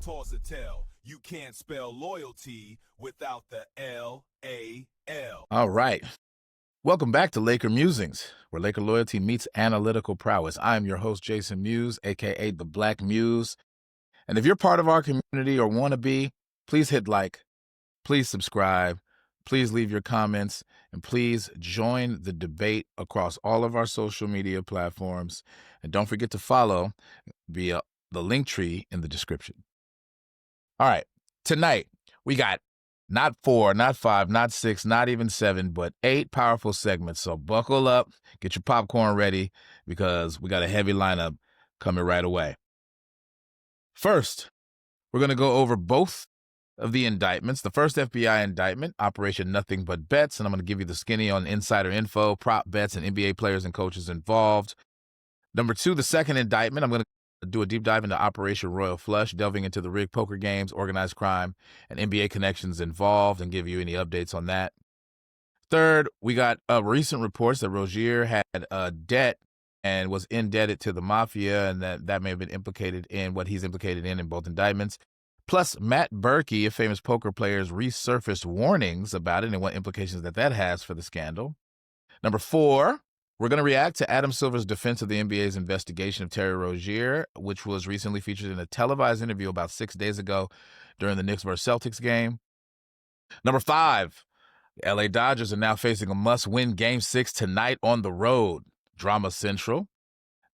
toss a tell. You can't spell loyalty without the L-A-L. All right. Welcome back to Laker Musings, where Laker loyalty meets analytical prowess. I am your host, Jason Muse, a.k.a. the Black Muse. And if you're part of our community or want to be, please hit like, please subscribe, please leave your comments, and please join the debate across all of our social media platforms. And don't forget to follow via the link tree in the description. All right, tonight we got not 4, not 5, not 6, not even 7, but 8 powerful segments. So buckle up, get your popcorn ready, because we got a heavy lineup coming right away. First, we're going to go over both of the indictments. The first FBI indictment, Operation Nothing But Bets, and I'm going to give you the skinny on insider info, prop bets, and NBA players and coaches involved. Number 2, the second indictment, I'm going to do a deep dive into Operation Royal Flush, delving into the rigged poker games, organized crime, and NBA connections involved, and give you any updates on that. Third, we got recent reports that Rozier had debt and was indebted to the mafia, and that may have been implicated in what he's implicated in both indictments. Plus, Matt Berkey, a famous poker player, resurfaced warnings about it and what implications that has for the scandal. Number 4, we're going to react to Adam Silver's defense of the NBA's investigation of Terry Rozier, which was recently featured in a televised interview about 6 days ago during the Knicks vs. Celtics game. Number 5, the LA Dodgers are now facing a must-win Game 6 tonight on the road. Drama Central.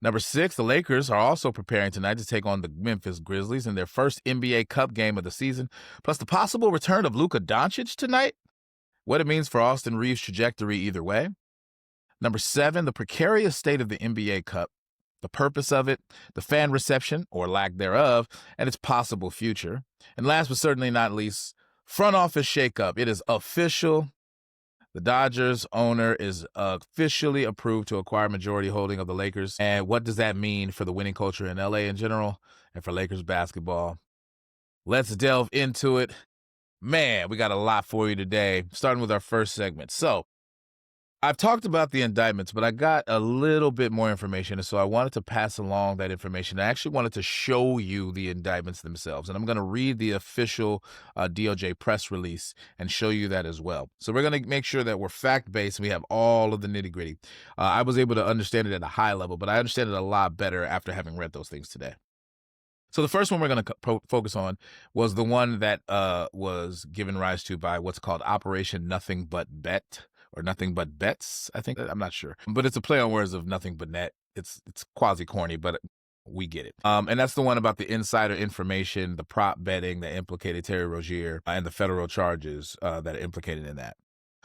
Number 6, the Lakers are also preparing tonight to take on the Memphis Grizzlies in their first NBA Cup game of the season, plus the possible return of Luka Doncic tonight, what it means for Austin Reeves' trajectory either way. Number 7, the precarious state of the NBA Cup, the purpose of it, the fan reception, or lack thereof, and its possible future. And last but certainly not least, front office shakeup. It is official. The Dodgers owner is officially approved to acquire majority holding of the Lakers. And what does that mean for the winning culture in LA in general and for Lakers basketball? Let's delve into it. Man, we got a lot for you today, starting with our first segment. So, I've talked about the indictments, but I got a little bit more information, and so I wanted to pass along that information. I actually wanted to show you the indictments themselves, and I'm going to read the official DOJ press release and show you that as well. So we're going to make sure that we're fact-based and we have all of the nitty-gritty. I was able to understand it at a high level, but I understand it a lot better after having read those things today. So the first one we're going to focus on was the one that was given rise to by what's called Operation Nothing But Bet, or Nothing But Bets, I think. I'm not sure. But it's a play on words of nothing but net. It's quasi-corny, but we get it. And that's the one about the insider information, the prop betting that implicated Terry Rozier, and the federal charges that are implicated in that.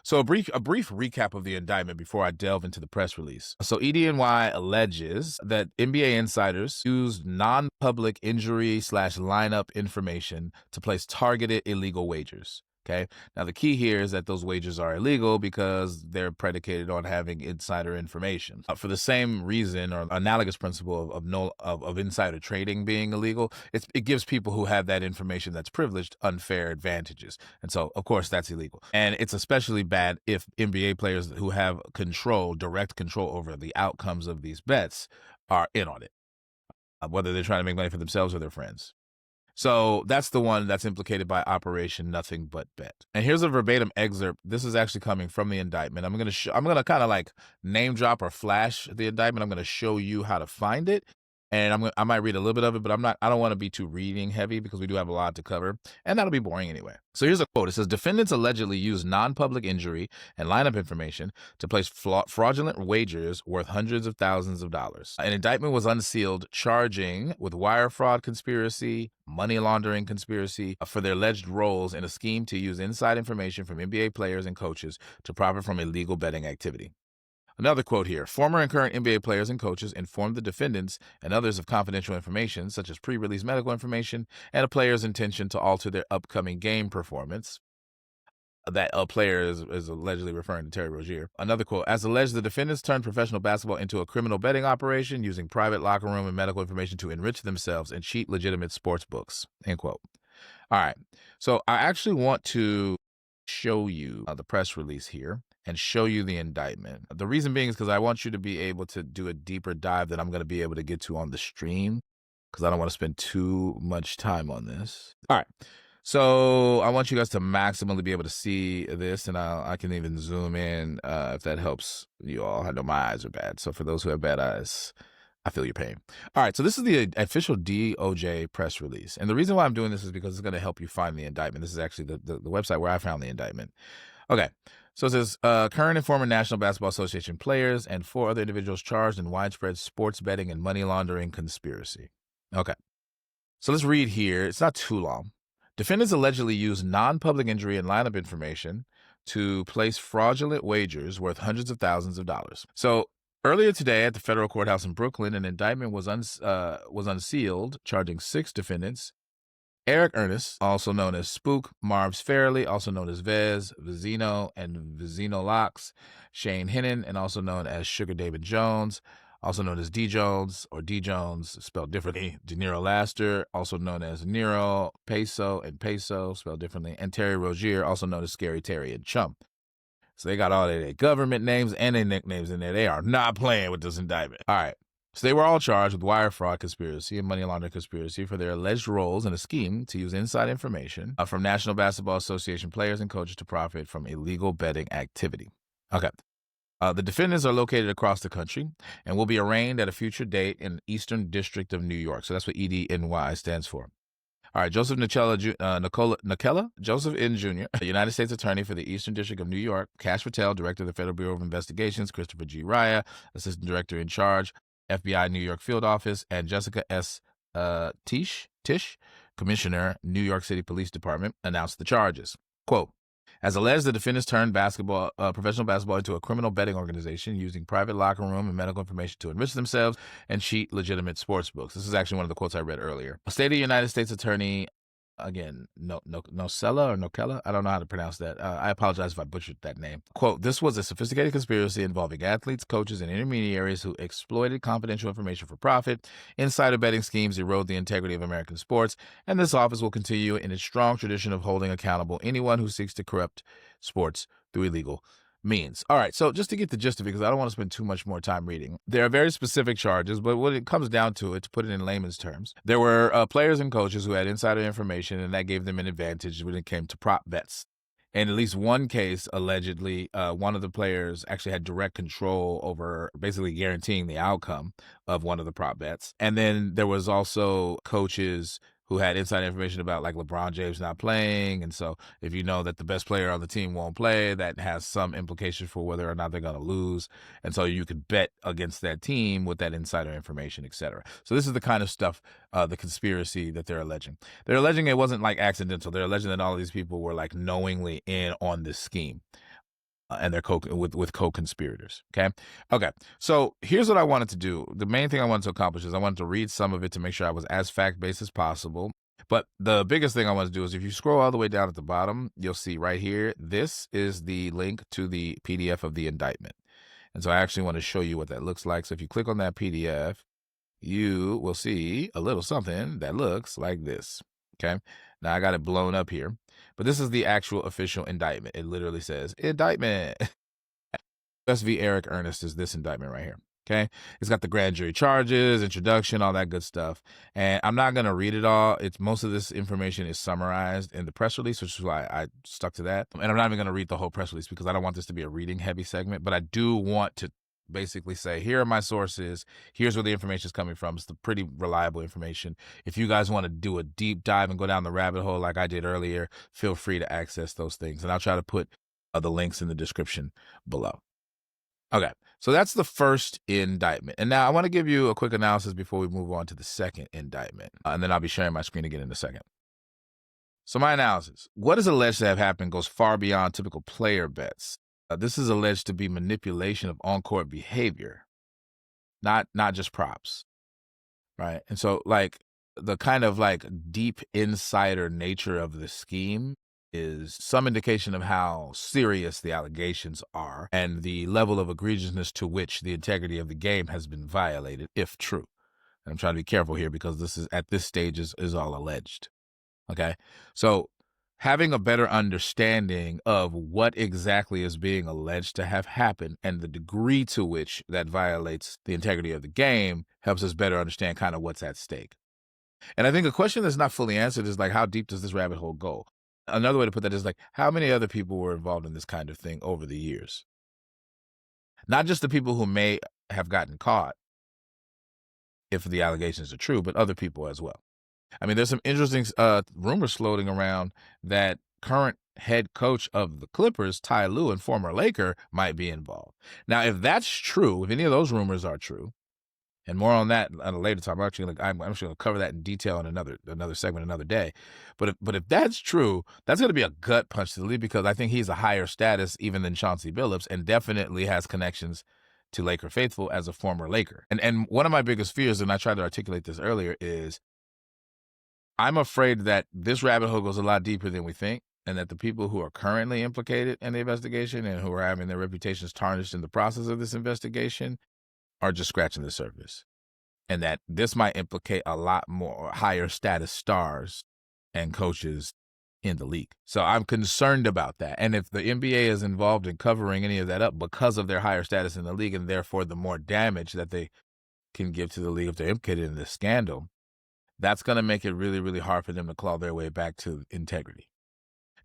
So a brief recap of the indictment before I delve into the press release. So EDNY alleges that NBA insiders used non-public injury/lineup information to place targeted illegal wagers. Okay. Now, the key here is that those wagers are illegal because they're predicated on having insider information. For the same reason or analogous principle of insider trading being illegal, it gives people who have that information that's privileged unfair advantages. And so, of course, that's illegal. And it's especially bad if NBA players who have direct control over the outcomes of these bets are in on it, whether they're trying to make money for themselves or their friends. So that's the one that's implicated by Operation Nothing But Bet. And here's a verbatim excerpt. This is actually coming from the indictment. I'm going to kind of like name drop or flash the indictment. I'm going to show you how to find it. And I might read a little bit of it, but I don't want to be too reading heavy because we do have a lot to cover, and that'll be boring anyway. So here's a quote. It says, defendants allegedly used non-public injury and lineup information to place fraudulent wagers worth hundreds of thousands of dollars. An indictment was unsealed charging with wire fraud conspiracy, money laundering conspiracy for their alleged roles in a scheme to use inside information from NBA players and coaches to profit from illegal betting activity. Another quote here. Former and current NBA players and coaches informed the defendants and others of confidential information, such as pre-release medical information and a player's intention to alter their upcoming game performance. That a player is allegedly referring to Terry Rozier. Another quote. As alleged, the defendants turned professional basketball into a criminal betting operation using private locker room and medical information to enrich themselves and cheat legitimate sports books. End quote. All right. So I actually want to show you the press release here and show you the indictment. The reason being is because I want you to be able to do a deeper dive that I'm going to be able to get to on the stream, because I don't want to spend too much time on this. All right. So I want you guys to maximally be able to see this, and I can even zoom in if that helps you all. I know my eyes are bad, so for those who have bad eyes, I feel your pain. All right, so this is the official DOJ press release, and the reason why I'm doing this is because it's going to help you find the indictment. This is actually the website where I found the indictment. Okay, so it says current and former National Basketball Association players and 4 other individuals charged in widespread sports betting and money laundering conspiracy. Okay, so let's read here. It's not too long. Defendants allegedly used non-public injury and lineup information to place fraudulent wagers worth hundreds of thousands of dollars. So earlier today at the federal courthouse in Brooklyn, an indictment was unsealed, charging 6 defendants. Eric Ernest, also known as Spook, Marv's Fairley, also known as Vez, Vizino, and Vizino Locks, Shane Hennon, and also known as Sugar David Jones, also known as D. Jones, or D. Jones, spelled differently, De Niro Laster, also known as Nero, Peso, and Peso, spelled differently, and Terry Rozier, also known as Scary Terry and Chump. So they got all their government names and their nicknames in there. They are not playing with this indictment. All right. So they were all charged with wire fraud conspiracy and money laundering conspiracy for their alleged roles in a scheme to use inside information from National Basketball Association players and coaches to profit from illegal betting activity. Okay. The defendants are located across the country and will be arraigned at a future date in the Eastern District of New York. So that's what EDNY stands for. All right, Joseph Nakella, Joseph N. Jr., United States Attorney for the Eastern District of New York, Cash Patel, Director of the Federal Bureau of Investigations, Christopher G. Raya, Assistant Director in Charge, FBI New York Field Office, and Jessica S. Tisch, Commissioner, New York City Police Department, announced the charges. Quote, as alleged, the defendants turned professional basketball into a criminal betting organization using private locker room and medical information to enrich themselves and cheat legitimate sports books. This is actually one of the quotes I read earlier. A state of United States Attorney, again, Nokella, I don't know how to pronounce that. I apologize if I butchered that name. Quote, this was a sophisticated conspiracy involving athletes, coaches, and intermediaries who exploited confidential information for profit. Insider betting schemes erode the integrity of American sports, and this office will continue in its strong tradition of holding accountable anyone who seeks to corrupt sports through illegal means. All right, so just to get the gist of it, because I don't want to spend too much more time reading, there are very specific charges, but when it comes down to it, to put it in layman's terms, there were players and coaches who had insider information, and that gave them an advantage when it came to prop bets. In at least one case, allegedly, one of the players actually had direct control over basically guaranteeing the outcome of one of the prop bets. And then there was also coaches who had inside information about like LeBron James not playing. And so if you know that the best player on the team won't play, that has some implication for whether or not they're going to lose. And so you could bet against that team with that insider information, et cetera. So this is the kind of stuff, the conspiracy that they're alleging. They're alleging it wasn't like accidental. They're alleging that all of these people were like knowingly in on this scheme. And they're with co-conspirators. Okay. So here's what I wanted to do. The main thing I wanted to accomplish is I wanted to read some of it to make sure I was as fact-based as possible. But the biggest thing I want to do is if you scroll all the way down at the bottom, you'll see right here, this is the link to the PDF of the indictment. And so I actually want to show you what that looks like. So if you click on that PDF, you will see a little something that looks like this. Okay. Now I got it blown up here, but this is the actual official indictment. It literally says indictment. SV Eric Ernest is this indictment right here. Okay. It's got the grand jury charges, introduction, all that good stuff. And I'm not going to read it all. Most of this information is summarized in the press release, which is why I stuck to that. And I'm not even going to read the whole press release because I don't want this to be a reading heavy segment, but I do want to basically say, here are my sources. Here's where the information is coming from. It's the pretty reliable information. If you guys want to do a deep dive and go down the rabbit hole like I did earlier, feel free to access those things. And I'll try to put the links in the description below. Okay, so that's the first indictment. And now I want to give you a quick analysis before we move on to the second indictment. And then I'll be sharing my screen again in a second. So my analysis. What is alleged to have happened goes far beyond typical player bets. This is alleged to be manipulation of on-court behavior, not just props, right? And so, like, the kind of, like, deep insider nature of the scheme is some indication of how serious the allegations are and the level of egregiousness to which the integrity of the game has been violated, if true. And I'm trying to be careful here because this is, at this stage, is all alleged, okay? So having a better understanding of what exactly is being alleged to have happened and the degree to which that violates the integrity of the game helps us better understand kind of what's at stake. And I think a question that's not fully answered is like, how deep does this rabbit hole go? Another way to put that is like, how many other people were involved in this kind of thing over the years? Not just the people who may have gotten caught, if the allegations are true, but other people as well. I mean, there's some interesting rumors floating around that current head coach of the Clippers, Ty Lue, and former Laker, might be involved. Now, if that's true, if any of those rumors are true, and more on that at a later time, I'm actually going to cover that in detail in another segment, another day. But if that's true, that's going to be a gut punch to the league, because I think he's a higher status even than Chauncey Billups, and definitely has connections to Laker faithful as a former Laker. And one of my biggest fears, and I tried to articulate this earlier, is I'm afraid that this rabbit hole goes a lot deeper than we think, and that the people who are currently implicated in the investigation and who are having their reputations tarnished in the process of this investigation are just scratching the surface. And that this might implicate a lot more higher status stars and coaches in the league. So I'm concerned about that. And if the NBA is involved in covering any of that up because of their higher status in the league, and therefore the more damage that they can give to the league if they're implicated in this scandal, that's going to make it really, really hard for them to claw their way back to integrity.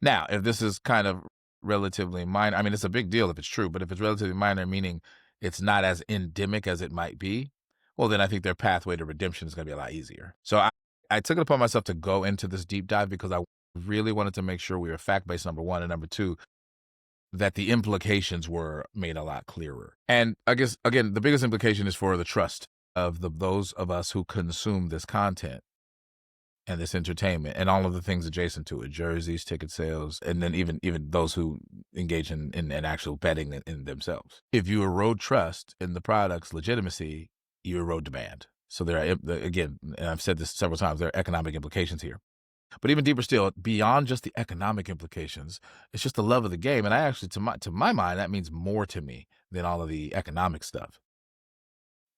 Now, if this is kind of relatively minor, I mean, it's a big deal if it's true, but if it's relatively minor, meaning it's not as endemic as it might be, well, then I think their pathway to redemption is going to be a lot easier. So I took it upon myself to go into this deep dive because I really wanted to make sure we were fact-based, number one, and number two, that the implications were made a lot clearer. And I guess, again, the biggest implication is for the trust of those of us who consume this content and this entertainment and all of the things adjacent to it, jerseys, ticket sales, and then even those who engage in actual betting in themselves. If you erode trust in the product's legitimacy, you erode demand. So there are, again, and I've said this several times, there are economic implications here. But even deeper still, beyond just the economic implications, it's just the love of the game. And I actually, to my mind, that means more to me than all of the economic stuff.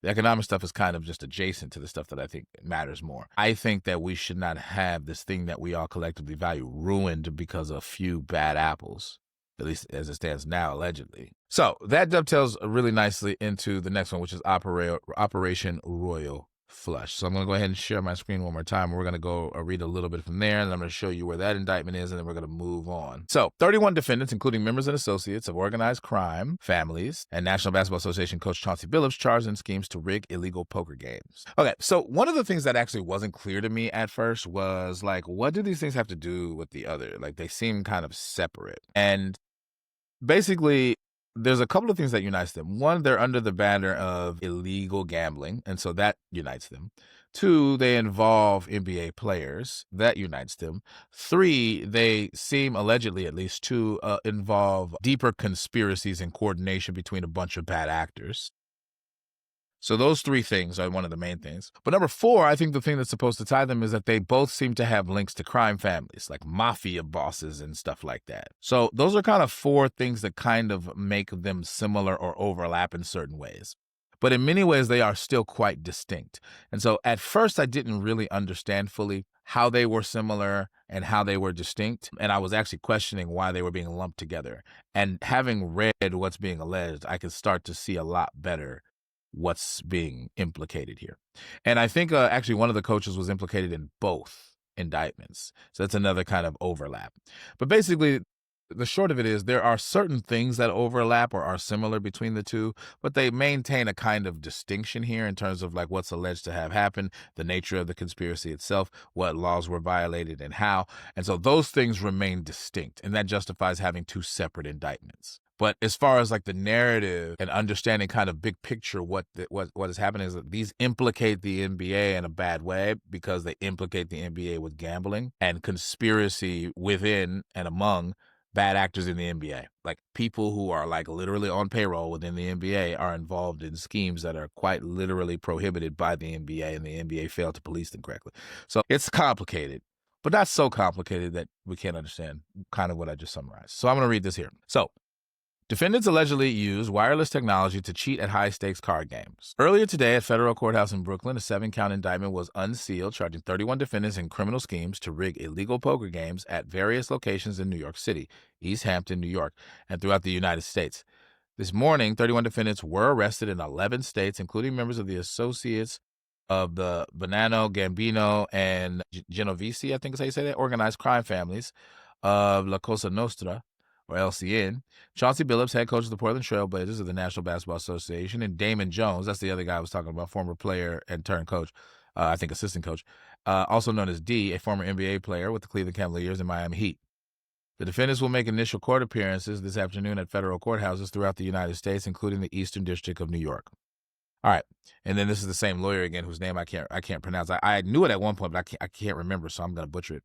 The economic stuff is kind of just adjacent to the stuff that I think matters more. I think that we should not have this thing that we all collectively value ruined because of a few bad apples, at least as it stands now, allegedly. So that dovetails really nicely into the next one, which is Operation Royal Flush. So I'm going to go ahead and share my screen one more time. We're going to go read a little bit from there, and I'm going to show you where that indictment is, and then we're going to move on. So 31 defendants, including members and associates of organized crime, families, and National Basketball Association coach Chauncey Billups, charged in schemes to rig illegal poker games. Okay, so one of the things that actually wasn't clear to me at first was, like, what do these things have to do with the other? Like, they seem kind of separate. And basically, there's a couple of things that unites them. One, they're under the banner of illegal gambling, and so that unites them. Two, they involve NBA players. That unites them. Three, they seem, allegedly at least, to involve deeper conspiracies and coordination between a bunch of bad actors. So those three things are one of the main things. But number four, I think the thing that's supposed to tie them is that they both seem to have links to crime families, like mafia bosses and stuff like that. So those are kind of four things that kind of make them similar or overlap in certain ways. But in many ways, they are still quite distinct. And so at first, I didn't really understand fully how they were similar and how they were distinct. And I was actually questioning why they were being lumped together. And having read what's being alleged, I could start to see a lot better what's being implicated here. And I think actually one of the coaches was implicated in both indictments. So that's another kind of overlap. But basically, the short of it is there are certain things that overlap or are similar between the two, but they maintain a kind of distinction here in terms of like what's alleged to have happened, the nature of the conspiracy itself, what laws were violated and how. And so those things remain distinct, and that justifies having two separate indictments. But as far as like the narrative and understanding kind of big picture, what is happening is that these implicate the NBA in a bad way because they implicate the NBA with gambling and conspiracy within and among bad actors in the NBA. Like people who are like literally on payroll within the NBA are involved in schemes that are quite literally prohibited by the NBA, and the NBA failed to police them correctly. So it's complicated, but not so complicated that we can't understand kind of what I just summarized. So I'm going to read this here. So defendants allegedly use wireless technology to cheat at high-stakes card games. Earlier today at federal courthouse in Brooklyn, a 7-count indictment was unsealed, charging 31 defendants in criminal schemes to rig illegal poker games at various locations in New York City, East Hampton, New York, and throughout the United States. This morning, 31 defendants were arrested in 11 states, including members of the Associates of the Bonanno, Gambino, and Genovese, I think is how you say that, organized crime families of La Cosa Nostra, or LCN. Chauncey Billups, head coach of the Portland Trail Blazers of the National Basketball Association, and Damon Jones, that's the other guy I was talking about, former player and turned coach, I think assistant coach, also known as D, a former NBA player with the Cleveland Cavaliers and Miami Heat. The defendants will make initial court appearances this afternoon at federal courthouses throughout the United States, including the Eastern District of New York. All right, and then this is the same lawyer again, whose name I can't pronounce. I knew it at one point, but I can't remember, so I'm gonna butcher it.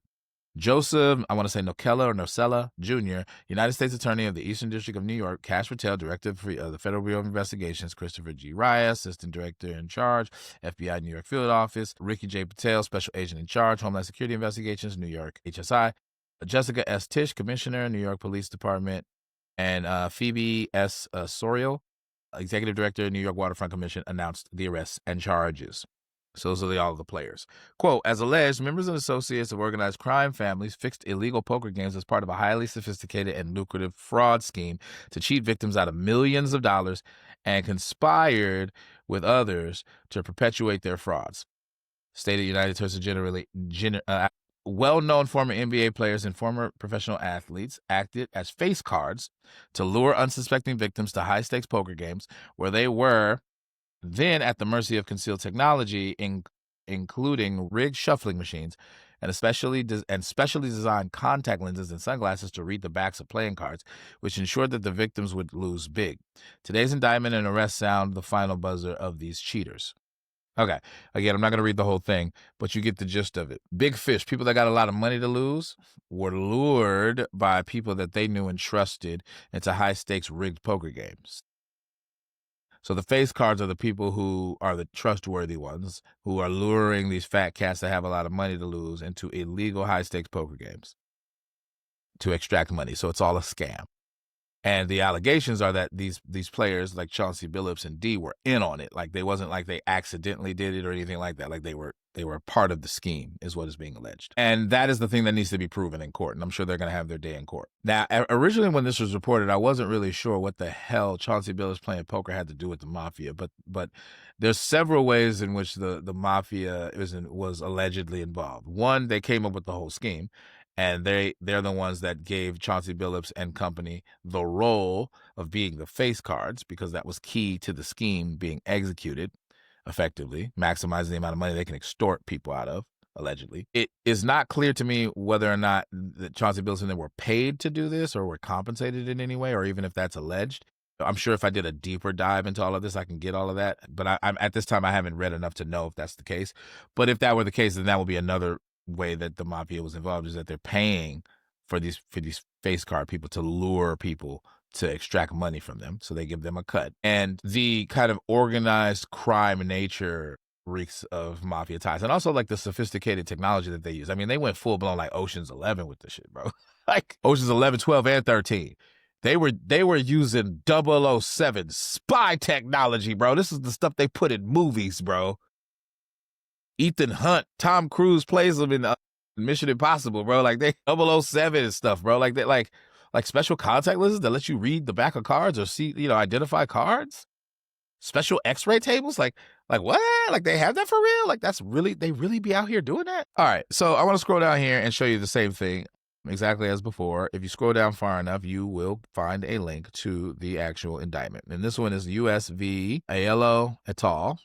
Joseph, I want to say Nocella Jr., United States Attorney of the Eastern District of New York, Cash Patel, Director of the Federal Bureau of Investigations, Christopher G. Raya, Assistant Director in Charge, FBI New York Field Office, Ricky J. Patel, Special Agent in Charge, Homeland Security Investigations, New York, HSI, Jessica S. Tisch, Commissioner, New York Police Department, and Phoebe S. Sorial, Executive Director, New York Waterfront Commission, announced the arrests and charges. So those are all the players. Quote, as alleged, members and associates of organized crime families fixed illegal poker games as part of a highly sophisticated and lucrative fraud scheme to cheat victims out of millions of dollars and conspired with others to perpetuate their frauds. Stated United States well-known former NBA players and former professional athletes acted as face cards to lure unsuspecting victims to high-stakes poker games where they were then at the mercy of concealed technology, including rigged shuffling machines and specially designed contact lenses and sunglasses to read the backs of playing cards, which ensured that the victims would lose big. Today's indictment and arrest sound the final buzzer of these cheaters. Okay, again, I'm not going to read the whole thing, but you get the gist of it. Big fish, people that got a lot of money to lose, were lured by people that they knew and trusted into high-stakes rigged poker games. So the face cards are the people who are the trustworthy ones, who are luring these fat cats that have a lot of money to lose into illegal high-stakes poker games to extract money. So it's all a scam. And the allegations are that these players like Chauncey Billups and D were in on it. Like, they wasn't like they accidentally did it or anything like that. Like, they were a part of the scheme is what is being alleged. And that is the thing that needs to be proven in court. And I'm sure they're going to have their day in court. Now, originally when this was reported, I wasn't really sure what the hell Chauncey Billups playing poker had to do with the mafia. But there's several ways in which the mafia was allegedly involved. One, they came up with the whole scheme. And they're the ones that gave Chauncey Billups and company the role of being the face cards, because that was key to the scheme being executed effectively, maximizing the amount of money they can extort people out of, allegedly. It is not clear to me whether or not the Chauncey Billups and them were paid to do this or were compensated in any way, or even if that's alleged. I'm sure if I did a deeper dive into all of this, I can get all of that. But I'm at this time, I haven't read enough to know if that's the case. But if that were the case, then that would be another way that the mafia was involved, is that they're paying for these face card people to lure people to extract money from them, so they give them a cut. And the kind of organized crime nature reeks of mafia ties, and also like the sophisticated technology that they use. I mean, they went full blown like Ocean's 11 with this shit, bro. Like Ocean's 11, 12, and 13. They were using 007 spy technology, bro. This is the stuff they put in movies, bro. Ethan Hunt, Tom Cruise plays them in Mission Impossible, bro. Like they 007 and stuff, bro. Like they like special contact lenses that let you read the back of cards or see, identify cards. Special X-ray tables, like what? Like they have that for real? Like they really be out here doing that? All right, so I want to scroll down here and show you the same thing exactly as before. If you scroll down far enough, you will find a link to the actual indictment. And this one is US v. Aiello et al.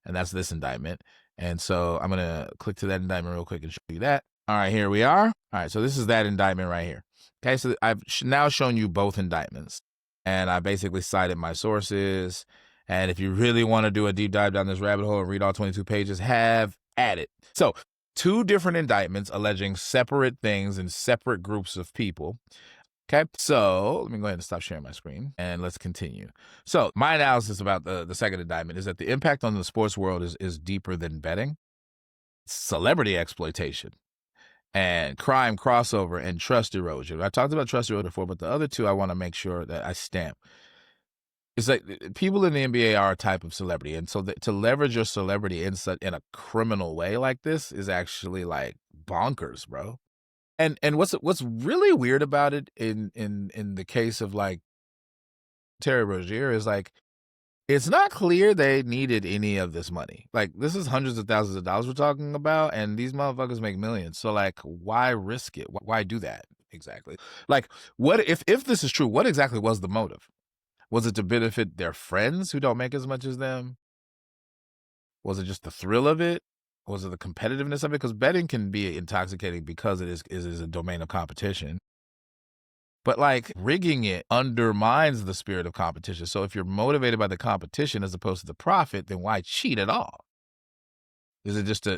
And that's this indictment. And so I'm going to click to that indictment real quick and show you that. All right, here we are. All right, so this is that indictment right here. Okay, so I've now shown you both indictments. And I basically cited my sources. And if you really want to do a deep dive down this rabbit hole and read all 22 pages, have at it. So 2 different indictments alleging separate things in separate groups of people. Okay, so let me go ahead and stop sharing my screen and let's continue. So my analysis about the second indictment is that the impact on the sports world is deeper than betting. Celebrity exploitation and crime crossover and trust erosion. I talked about trust erosion before, but the other 2 I want to make sure that I stamp. It's like people in the NBA are a type of celebrity. And so to leverage your celebrity in a criminal way like this is actually like bonkers, bro. And what's really weird about it in the case of like Terry Rozier is like It's not clear they needed any of this money. Like, this is hundreds of thousands of dollars we're talking about, and these motherfuckers make millions. So, like, why risk it? Why do that exactly? Like, what if this is true? What exactly was the motive? Was it to benefit their friends who don't make as much as them? Was it just the thrill of it? Was it the competitiveness of it? Because betting can be intoxicating because it is a domain of competition. But like rigging it undermines the spirit of competition. So if you're motivated by the competition as opposed to the profit, then why cheat at all? Is it just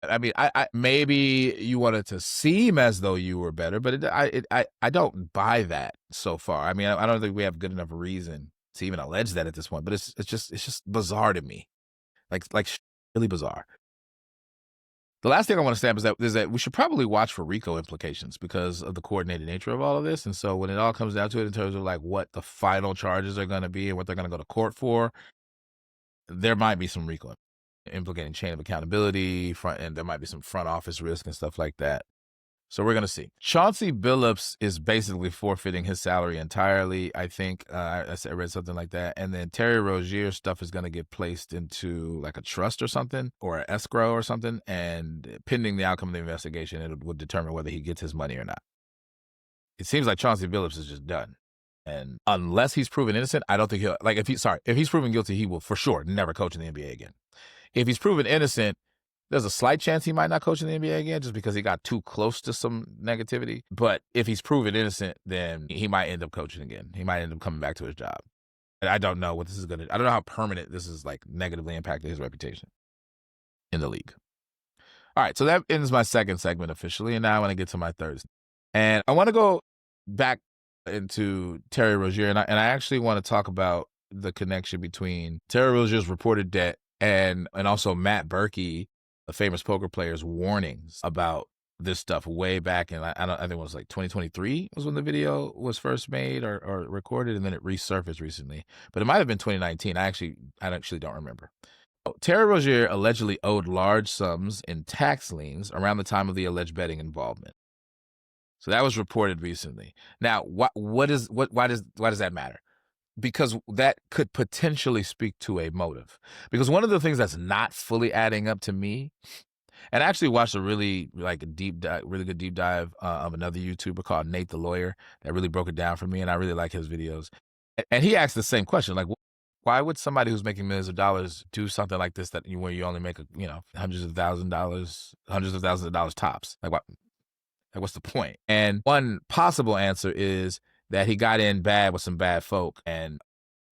I maybe you want it to seem as though you were better, but I don't buy that so far. I mean, I don't think we have good enough reason to even allege that at this point. But it's just bizarre to me, like really bizarre. The last thing I want to stamp is that we should probably watch for RICO implications because of the coordinated nature of all of this. And so when it all comes down to it in terms of like what the final charges are going to be and what they're going to go to court for, there might be some RICO implicating chain of accountability, and there might be some front office risk and stuff like that. So we're going to see. Chauncey Billups is basically forfeiting his salary entirely, I think. I read something like that. And then Terry Rozier's stuff is going to get placed into like a trust or something, or an escrow or something. And pending the outcome of the investigation, it would determine whether he gets his money or not. It seems like Chauncey Billups is just done. And unless he's proven innocent, I don't think he'll, like, if he's proven guilty, he will for sure never coach in the NBA again. If he's proven innocent, there's a slight chance he might not coach in the NBA again just because he got too close to some negativity. But if he's proven innocent, then he might end up coaching again. He might end up coming back to his job. And I don't know what this is going to, I don't know how permanent this is like negatively impacting his reputation in the league. All right, so that ends my second segment officially. And now I want to get to my third. And I want to go back into Terry Rozier. And I actually want to talk about the connection between Terry Rozier's reported debt and also Matt Berkey, the famous poker player's warnings about this stuff way back in, I think it was like 2023 was when the video was first made or recorded, and then it resurfaced recently. But it might have been 2019. I actually don't remember. Terry Rozier allegedly owed large sums in tax liens around the time of the alleged betting involvement. So that was reported recently. Now, why does that matter? Because that could potentially speak to a motive. Because one of the things that's not fully adding up to me, and I actually watched a really good deep dive of another YouTuber called Nate the Lawyer that really broke it down for me, and I really like his videos. And he asked the same question, like, why would somebody who's making millions of dollars do something like this where you only make hundreds of thousands of dollars tops? Like, what? Like, what's the point? And one possible answer is that he got in bad with some bad folk, and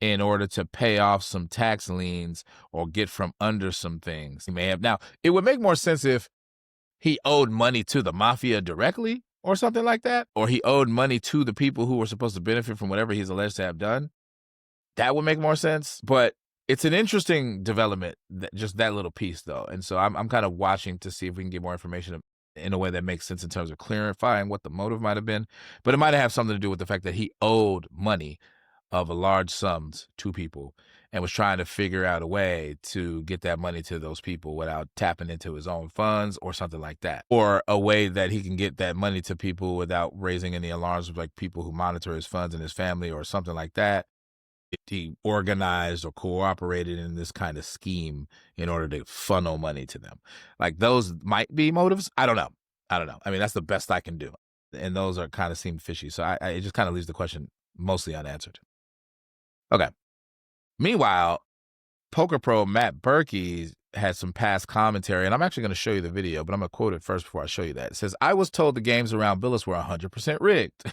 in order to pay off some tax liens or get from under some things he may have. Now, it would make more sense if he owed money to the mafia directly or something like that, or he owed money to the people who were supposed to benefit from whatever he's alleged to have done. That would make more sense. But it's an interesting development, just that little piece, though. And so I'm kind of watching to see if we can get more information in a way that makes sense in terms of clarifying what the motive might have been. But it might have something to do with the fact that he owed money of a large sums to people and was trying to figure out a way to get that money to those people without tapping into his own funds or something like that. Or a way that he can get that money to people without raising any alarms of like people who monitor his funds and his family or something like that. He organized or cooperated in this kind of scheme in order to funnel money to them. Like, those might be motives. I don't know. I mean, that's the best I can do. And those are kind of seem fishy. So it just kind of leaves the question mostly unanswered. Okay. Meanwhile, poker pro Matt Berkey had some past commentary, and I'm actually going to show you the video, but I'm going to quote it first before I show you that. It says, "I was told the games around Billups were 100% rigged."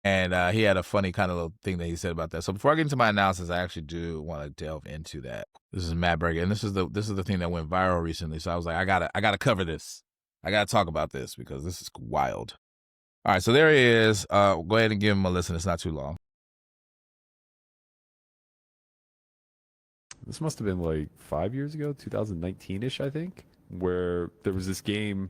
And he had a funny kind of little thing that he said about that. So before I get into my analysis, I actually do want to delve into that. This is Matt Berkey, and this is the thing that went viral recently. So I was like, I gotta cover this. I gotta talk about this because this is wild. All right, so there he is. Go ahead and give him a listen. It's not too long. This must have been like 5 years ago, 2019-ish, I think, where there was this game.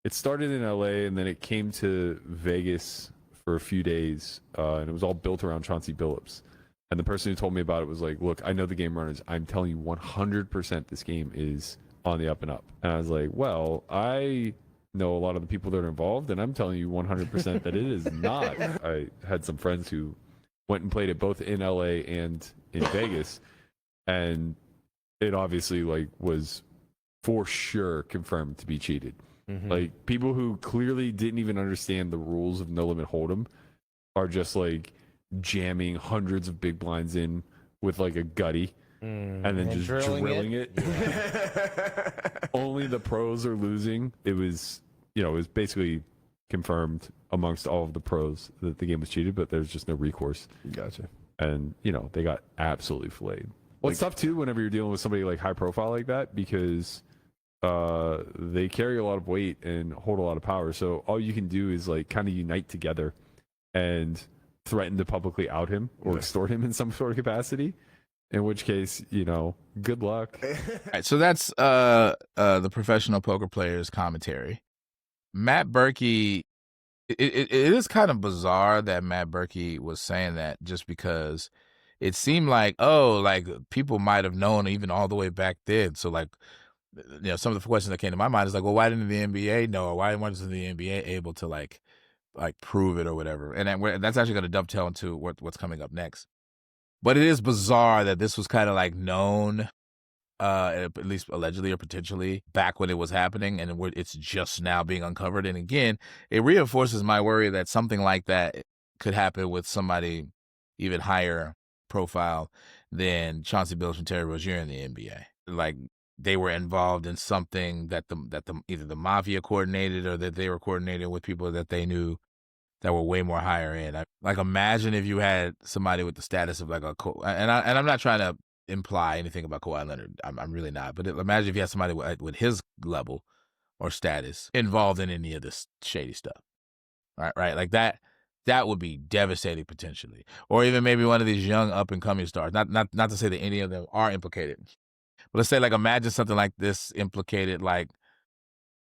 It started in LA and then it came to Vegas for a few days, and it was all built around Chauncey Billups. And the person who told me about it was like, "Look, I know the game runners. I'm telling you 100% this game is on the up and up." And I was like, "Well, I know a lot of the people that are involved, and I'm telling you 100% that it is not." I had some friends who went and played it both in LA and in Vegas. and it obviously like was for sure confirmed to be cheated. Like people who clearly didn't even understand the rules of no limit hold'em are just like jamming hundreds of big blinds in with like a gutty and then just drilling it. Yeah. Only the pros are losing. It was, it was basically confirmed amongst all of the pros that the game was cheated, but there's just no recourse. Gotcha. And they got absolutely filleted. Well, it's tough too whenever you're dealing with somebody like high profile like that, because they carry a lot of weight and hold a lot of power. So all you can do is like kind of unite together and threaten to publicly out him or extort him in some sort of capacity. In which case, good luck. All right, so that's the professional poker player's commentary. Matt Berkey, it is kind of bizarre that Matt Berkey was saying that, just because it seemed like, people might have known even all the way back then. So like, some of the questions that came to my mind is like, well, why didn't the NBA know, or why wasn't the NBA able to like prove it or whatever? And that's actually going to dovetail into what's coming up next. But it is bizarre that this was kind of like known, at least allegedly or potentially, back when it was happening, and it's just now being uncovered. And again, it reinforces my worry that something like that could happen with somebody even higher profile than Chauncey Billups and Terry Rozier in the NBA. Like, they were involved in something that either the mafia coordinated, or that they were coordinated with people that they knew that were way more higher end. Like, imagine if you had somebody with the status of like and I'm not trying to imply anything about Kawhi Leonard. I'm really not. But imagine if you had somebody with his level or status involved in any of this shady stuff. Right? Like that would be devastating potentially. Or even maybe one of these young up and coming stars. Not to say that any of them are implicated. But let's say, like, imagine something like this implicated like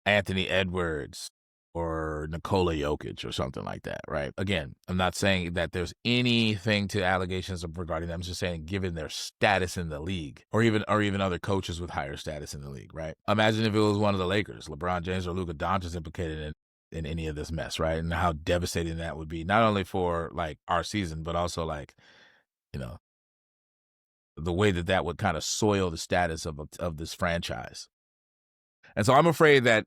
Anthony Edwards or Nikola Jokic or something like that, right? Again, I'm not saying that there's anything to allegations regarding them. I'm just saying, given their status in the league, or even other coaches with higher status in the league, right? Imagine if it was one of the Lakers, LeBron James or Luka Doncic implicated in any of this mess, right? And how devastating that would be, not only for like our season, but also like, the way that would kind of soil the status of this franchise. And so I'm afraid that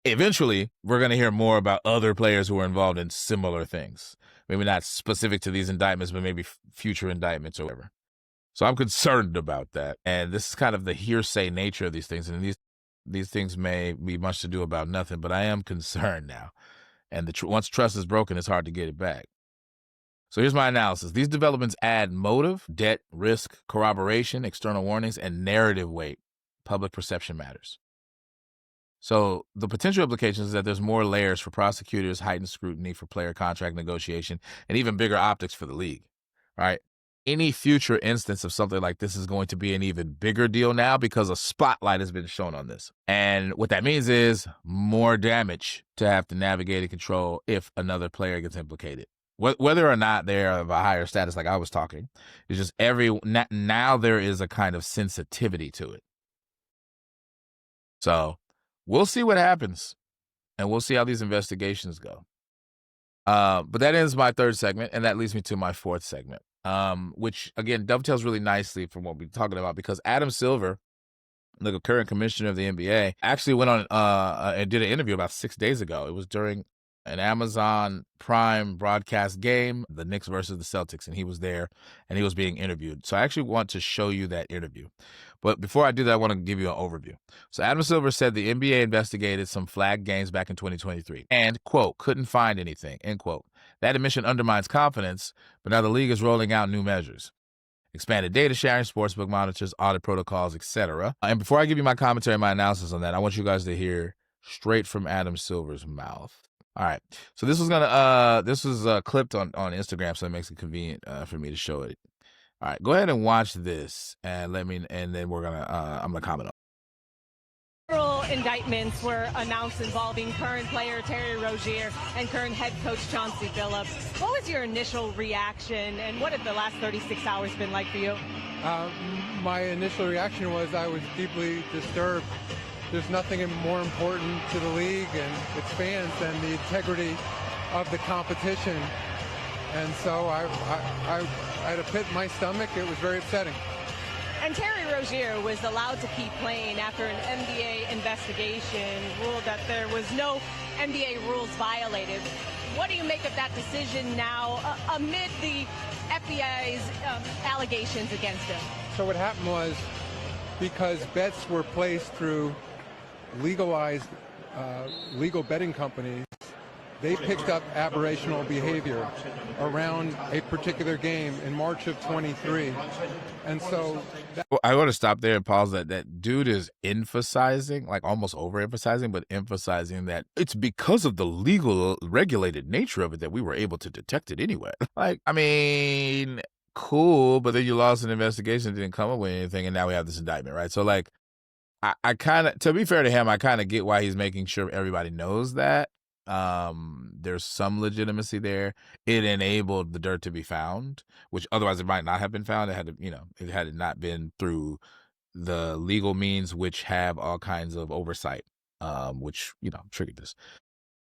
eventually we're going to hear more about other players who were involved in similar things. Maybe not specific to these indictments, but maybe future indictments or whatever. So I'm concerned about that. And this is kind of the hearsay nature of these things. And these things may be much to do about nothing, but I am concerned now. And once trust is broken, it's hard to get it back. So here's my analysis. These developments add motive, debt, risk, corroboration, external warnings, and narrative weight. Public perception matters. So the potential implications is that there's more layers for prosecutors, heightened scrutiny for player contract negotiation, and even bigger optics for the league, right? Any future instance of something like this is going to be an even bigger deal now, because a spotlight has been shown on this. And what that means is more damage to have to navigate and control if another player gets implicated. Whether or not they're of a higher status, like I was talking, it's just now there is a kind of sensitivity to it. So we'll see what happens, and we'll see how these investigations go. But that ends my third segment, and that leads me to my fourth segment, which, again, dovetails really nicely from what we're talking about, because Adam Silver, the current commissioner of the NBA, actually went on and did an interview about 6 days ago. It was during an Amazon Prime broadcast game, the Knicks versus the Celtics, and he was there, and he was being interviewed. So I actually want to show you that interview. But before I do that, I want to give you an overview. So Adam Silver said the NBA investigated some flagged games back in 2023 and, quote, couldn't find anything, end quote. That admission undermines confidence, but now the league is rolling out new measures. Expanded data sharing, sportsbook monitors, audit protocols, etc. And before I give you my commentary and my analysis on that, I want you guys to hear straight from Adam Silver's mouth. All right, so this was clipped on Instagram, so it makes it convenient for me to show it. All right, go ahead and watch this, and then I'm gonna comment on it. Several indictments were announced involving current player Terry Rozier and current head coach Chauncey Billups. What was your initial reaction, and what have the last 36 hours been like for you? My initial reaction was I was deeply disturbed. There's nothing more important to the league and its fans than the integrity of the competition. And so I had a pit in my stomach. It was very upsetting. And Terry Rozier was allowed to keep playing after an NBA investigation ruled that there was no NBA rules violated. What do you make of that decision now amid the FBI's allegations against him? So what happened was, because bets were placed through legalized legal betting companies, they picked up aberrational behavior around a particular game in March of 23. And so Well, I want to stop there and pause that dude is emphasizing, like almost overemphasizing, but emphasizing that it's because of the legal regulated nature of it that we were able to detect it anyway. Like, I mean, cool, but then you lost an investigation, didn't come up with anything, and now we have this indictment, right? So like, I kind of, to be fair to him, I kind of get why he's making sure everybody knows that. There's some legitimacy there. It enabled the dirt to be found, which otherwise it might not have been found. It had to, it had not been through the legal means, which have all kinds of oversight, which, triggered this.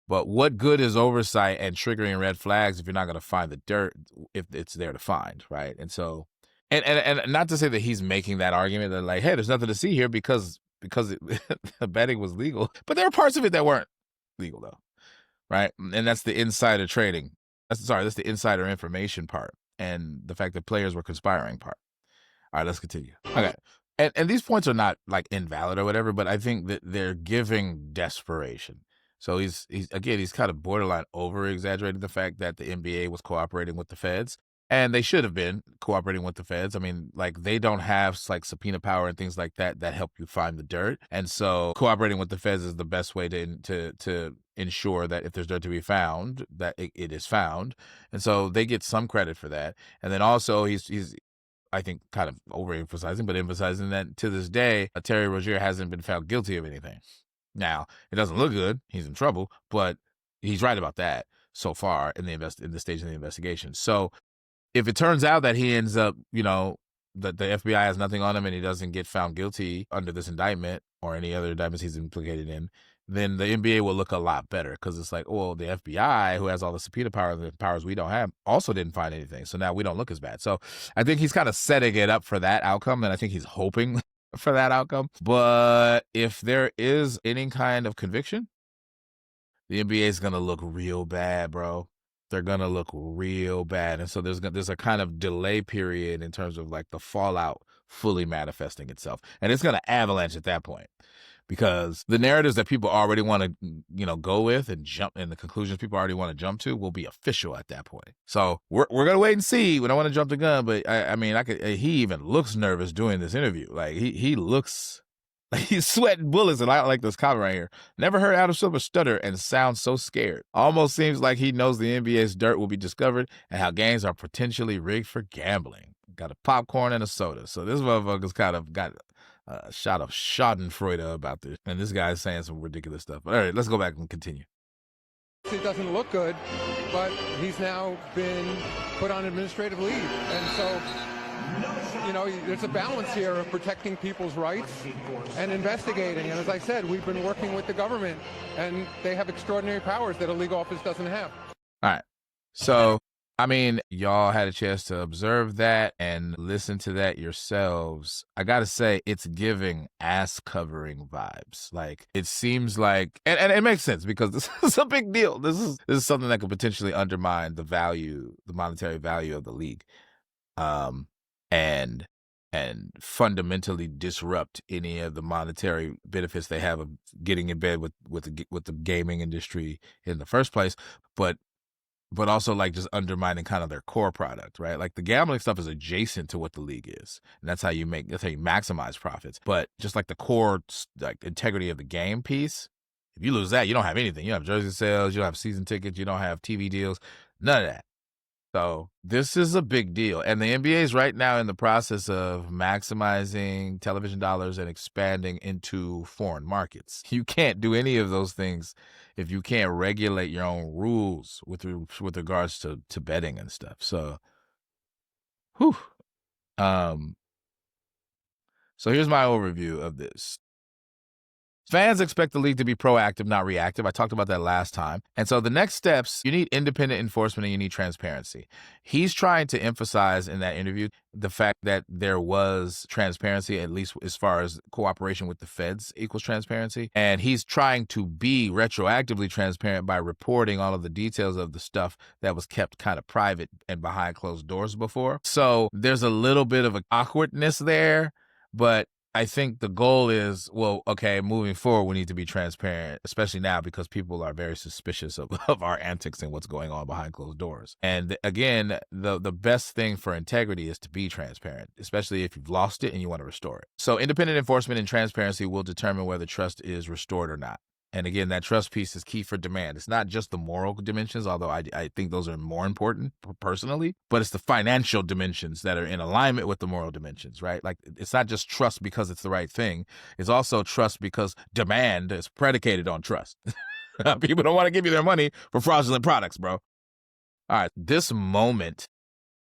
But what good is oversight and triggering red flags if you're not going to find the dirt, if it's there to find, right? And so, and not to say that he's making that argument that like, hey, there's nothing to see here because the betting was legal, but there are parts of it that weren't legal though. Right. And that's the insider trading. That's the insider information part. And the fact that players were conspiring part. All right, let's continue. Okay. And these points are not like invalid or whatever, but I think that they're giving desperation. So he's kind of borderline over exaggerating the fact that the NBA was cooperating with the feds. And they should have been cooperating with the feds. I mean, like, they don't have like subpoena power and things like that help you find the dirt. And so cooperating with the feds is the best way to ensure that if there's dirt to be found, that it is found. And so they get some credit for that. And then also he's I think kind of overemphasizing, but emphasizing that to this day, Terry Rozier hasn't been found guilty of anything. Now, it doesn't look good. He's in trouble, but he's right about that so far in the stage of the investigation. So if it turns out that he ends up, that the FBI has nothing on him and he doesn't get found guilty under this indictment or any other indictments he's implicated in, then the NBA will look a lot better because it's like, well, the FBI, who has all the subpoena power, the powers we don't have, also didn't find anything. So now we don't look as bad. So I think he's kind of setting it up for that outcome, and I think he's hoping for that outcome. But if there is any kind of conviction, the NBA is going to look real bad, bro. They're going to look real bad. And so there's a kind of delay period in terms of like the fallout fully manifesting itself. And it's going to avalanche at that point because the narratives that people already want to, go with and jump, and the conclusions people already want to jump to will be official at that point. So we're going to wait and see. We don't want to jump the gun, but he even looks nervous doing this interview. Like he looks like he's sweating bullets, and I like this comment right here. Never heard Adam Silver stutter and sound so scared. Almost seems like he knows the NBA's dirt will be discovered and how games are potentially rigged for gambling. Got a popcorn and a soda. So this motherfucker's kind of got a shot of schadenfreude about this. And this guy's saying some ridiculous stuff. All right, let's go back and continue. it doesn't look good, but he's now been put on administrative leave. And so, there's a balance here of protecting people's rights and investigating. And as I said, we've been working with the government, and they have extraordinary powers that a legal office doesn't have. All right. So, y'all had a chance to observe that and listen to that yourselves. I got to say, it's giving ass covering vibes. Like, it seems like, and it makes sense because this is a big deal. This is something that could potentially undermine the monetary value of the league. And fundamentally disrupt any of the monetary benefits they have of getting in bed with the gaming industry in the first place, but also like just undermining kind of their core product, right? Like the gambling stuff is adjacent to what the league is, and that's how you maximize profits. But just like the core like integrity of the game piece, if you lose that, you don't have anything. You don't have jersey sales, you don't have season tickets, you don't have TV deals, none of that. So this is a big deal. And the NBA is right now in the process of maximizing television dollars and expanding into foreign markets. You can't do any of those things if you can't regulate your own rules with regards to betting and stuff. So, so here's my overview of this. Fans expect the league to be proactive, not reactive. I talked about that last time. And so the next steps, you need independent enforcement and you need transparency. He's trying to emphasize in that interview the fact that there was transparency, at least as far as cooperation with the feds equals transparency. And he's trying to be retroactively transparent by reporting all of the details of the stuff that was kept kind of private and behind closed doors before. So there's a little bit of an awkwardness there, but I think the goal is, well, okay, moving forward, we need to be transparent, especially now because people are very suspicious of our antics and what's going on behind closed doors. And again, the best thing for integrity is to be transparent, especially if you've lost it and you want to restore it. So independent enforcement and transparency will determine whether trust is restored or not. And again, that trust piece is key for demand. It's not just the moral dimensions, although I think those are more important personally, but it's the financial dimensions that are in alignment with the moral dimensions, right? Like, it's not just trust because it's the right thing. It's also trust because demand is predicated on trust. People don't want to give you their money for fraudulent products, bro. All right, this moment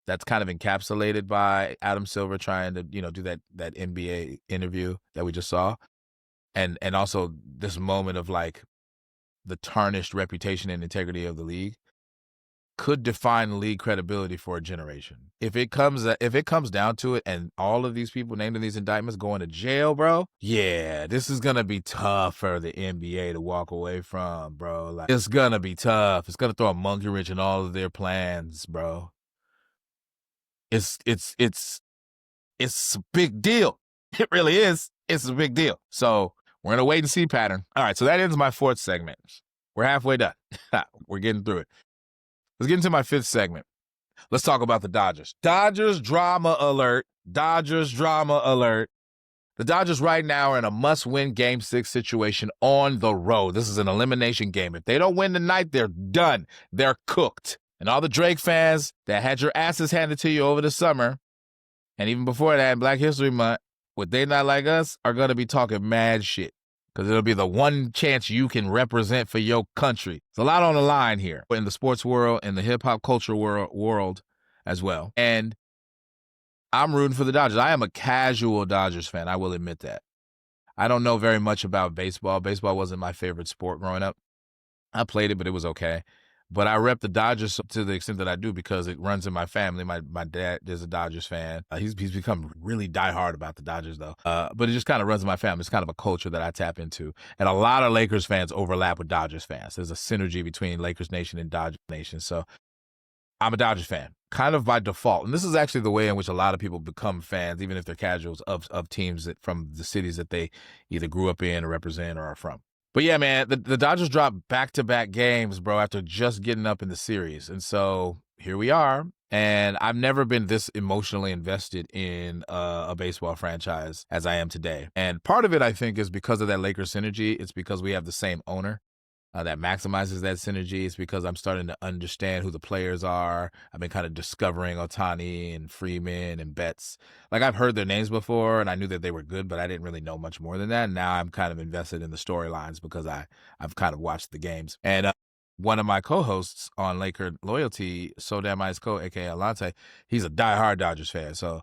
that's kind of encapsulated by Adam Silver trying to, do that NBA interview that we just saw. And also this moment of like the tarnished reputation and integrity of the league could define league credibility for a generation. If it comes down to it and all of these people named in these indictments going to jail, bro, yeah, this is going to be tough for the NBA to walk away from, bro. Like, it's going to be tough. It's going to throw a monkey wrench in all of their plans, bro. It's a big deal. It really is. It's a big deal. So we're in a wait and see pattern. All right, so that ends my fourth segment. We're halfway done. We're getting through it. Let's get into my fifth segment. Let's talk about the Dodgers. Dodgers drama alert. Dodgers drama alert. The Dodgers right now are in a must-win Game 6 situation on the road. This is an elimination game. If they don't win tonight, they're done. They're cooked. And all the Drake fans that had your asses handed to you over the summer, and even before that, Black History Month, what they not like us are going to be talking mad shit because it'll be the one chance you can represent for your country. There's a lot on the line here in the sports world and the hip-hop culture world as well. And I'm rooting for the Dodgers. I am a casual Dodgers fan. I will admit that. I don't know very much about baseball. Baseball wasn't my favorite sport growing up. I played it, but it was okay. But I rep the Dodgers to the extent that I do because it runs in my family. My dad is a Dodgers fan. He's become really diehard about the Dodgers, though. But it just kind of runs in my family. It's kind of a culture that I tap into. And a lot of Lakers fans overlap with Dodgers fans. There's a synergy between Lakers Nation and Dodgers Nation. So I'm a Dodgers fan, kind of by default. And this is actually the way in which a lot of people become fans, even if they're casuals, of teams from the cities that they either grew up in or represent or are from. But yeah, man, the Dodgers dropped back-to-back games, bro, after just getting up in the series. And so here we are. And I've never been this emotionally invested in a baseball franchise as I am today. And part of it, I think, is because of that Lakers synergy. It's because we have the same owner that maximizes that synergy. It's because I'm starting to understand who the players are. I've been kind of discovering Ohtani and Freeman and Betts. Like, I've heard their names before, and I knew that they were good, but I didn't really know much more than that. And now I'm kind of invested in the storylines because I've kind of watched the games. And one of my co-hosts on Laker Loyalty, So Damn Ice Co, a.k.a. Alante, he's a diehard Dodgers fan. So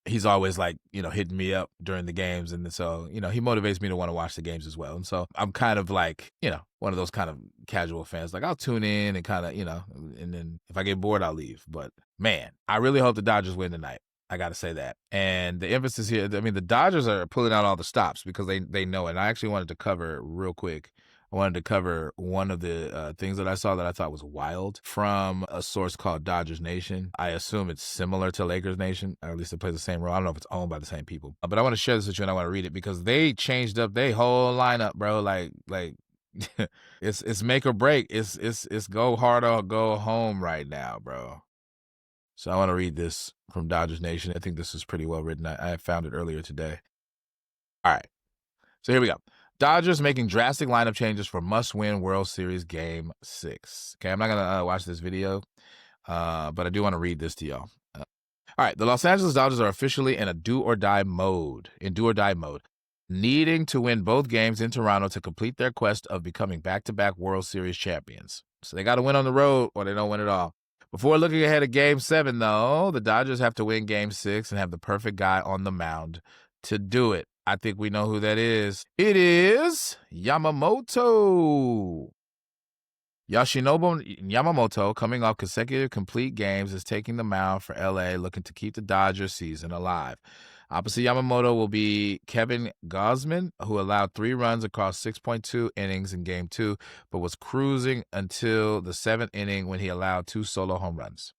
he's always like, hitting me up during the games. And so, he motivates me to want to watch the games as well. And so I'm kind of like, one of those kind of casual fans. Like, I'll tune in and kind of, and then if I get bored, I'll leave. But man, I really hope the Dodgers win tonight. I got to say that. And the emphasis here, I mean, the Dodgers are pulling out all the stops because they know it. And I actually wanted to cover real quick. I wanted to cover one of the things that I saw that I thought was wild from a source called Dodgers Nation. I assume it's similar to Lakers Nation, or at least it plays the same role. I don't know if it's owned by the same people. But I want to share this with you and I want to read it because they changed up their whole lineup, bro. Like it's make or break. It's go hard or go home right now, bro. So I want to read this from Dodgers Nation. I think this is pretty well written. I found it earlier today. All right. So here we go. Dodgers making drastic lineup changes for must-win World Series Game 6. Okay, I'm not going to watch this video, but I do want to read this to y'all. All right, the Los Angeles Dodgers are officially in a do-or-die mode, needing to win both games in Toronto to complete their quest of becoming back-to-back World Series champions. So they got to win on the road or they don't win at all. Before looking ahead at Game 7, though, the Dodgers have to win Game 6 and have the perfect guy on the mound to do it. I think we know who that is. It is Yamamoto. Yoshinobu Yamamoto, coming off consecutive complete games, is taking the mound for LA, looking to keep the Dodgers season alive. Opposite Yamamoto will be Kevin Gausman, who allowed 3 runs across 6.2 innings in Game 2, but was cruising until the 7th inning when he allowed 2 solo home runs.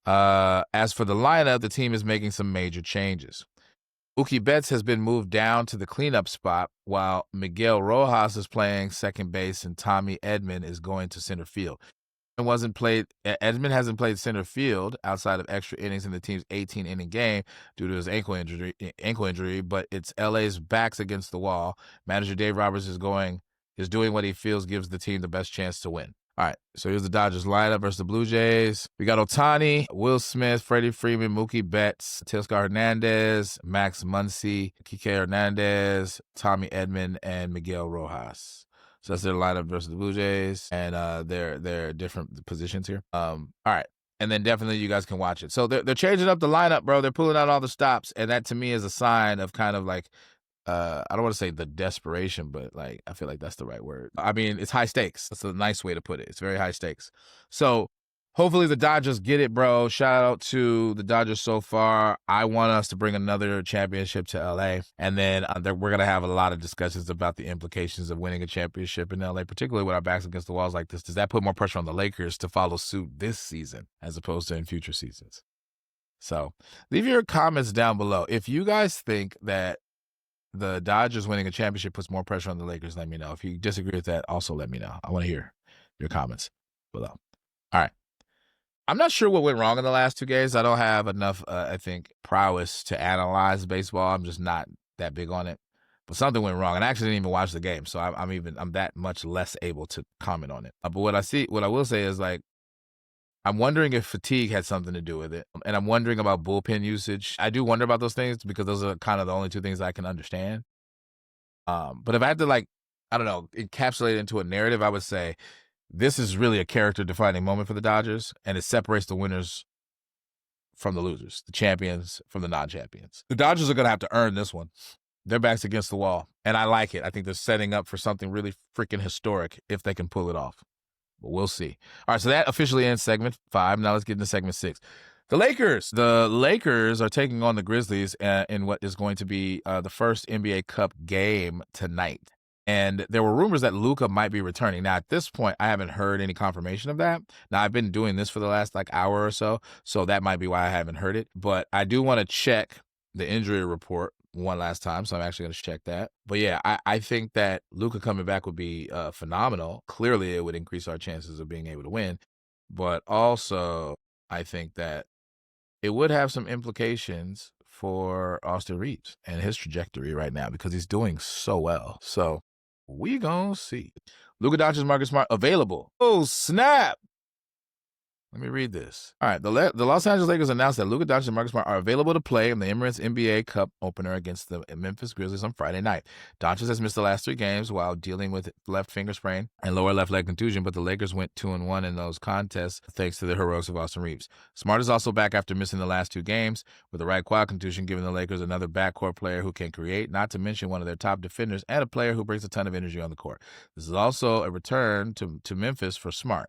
As for the lineup, the team is making some major changes. Mookie Betts has been moved down to the cleanup spot, while Miguel Rojas is playing second base and Tommy Edman is going to center field. Edman hasn't played center field outside of extra innings in the team's 18-inning game due to his ankle injury, but it's LA's backs against the wall. Manager Dave Roberts is doing what he feels gives the team the best chance to win. All right, so here's the Dodgers lineup versus the Blue Jays. We got Ohtani, Will Smith, Freddie Freeman, Mookie Betts, Teoscar Hernandez, Max Muncy, Kike Hernandez, Tommy Edman, and Miguel Rojas. So that's their lineup versus the Blue Jays, and they're different positions here. All right, and then definitely you guys can watch it. So they're changing up the lineup, bro. They're pulling out all the stops, and that to me is a sign of kind of like, I don't want to say the desperation, but like I feel like that's the right word. I mean, it's high stakes. That's a nice way to put it. It's very high stakes. So hopefully the Dodgers get it, bro. Shout out to the Dodgers so far. I want us to bring another championship to LA, and then we're gonna have a lot of discussions about the implications of winning a championship in LA, particularly with our backs against the walls like this. Does that put more pressure on the Lakers to follow suit this season as opposed to in future seasons? So leave your comments down below. If you guys think that the Dodgers winning a championship puts more pressure on the Lakers, let me know. If you disagree with that, also let me know. I want to hear your comments below. All right. I'm not sure what went wrong in the last 2 games. I don't have enough, I think, prowess to analyze baseball. I'm just not that big on it. But something went wrong. And I actually didn't even watch the game. So I'm that much less able to comment on it. But what I will say is, like, I'm wondering if fatigue had something to do with it. And I'm wondering about bullpen usage. I do wonder about those things because those are kind of the only 2 things I can understand. But if I had to, like, I don't know, encapsulate it into a narrative, I would say this is really a character-defining moment for the Dodgers, and it separates the winners from the losers, the champions from the non-champions. The Dodgers are going to have to earn this one. Their back's against the wall, and I like it. I think they're setting up for something really freaking historic if they can pull it off. But we'll see. All right, so that officially ends segment 5. Now let's get into segment 6. The Lakers. The Lakers are taking on the Grizzlies in what is going to be the first NBA Cup game tonight. And there were rumors that Luka might be returning. Now, at this point, I haven't heard any confirmation of that. Now, I've been doing this for the last hour or so that might be why I haven't heard it. But I do want to check the injury report one last time, so I'm actually going to check that. But yeah, I think that Luka coming back would be phenomenal. Clearly, it would increase our chances of being able to win. But also, I think that it would have some implications for Austin Reeves and his trajectory right now because he's doing so well. So we gonna see. Luka Doncic, Marcus Smart available. Oh, snap. Let me read this. All right, the Los Angeles Lakers announced that Luka Doncic and Marcus Smart are available to play in the Emirates NBA Cup opener against the Memphis Grizzlies on Friday night. Doncic has missed the last 3 games while dealing with left finger sprain and lower left leg contusion, but the Lakers went 2-1 in those contests thanks to the heroics of Austin Reeves. Smart is also back after missing the last 2 games with a right quad contusion, giving the Lakers another backcourt player who can create, not to mention one of their top defenders and a player who brings a ton of energy on the court. This is also a return to Memphis for Smart.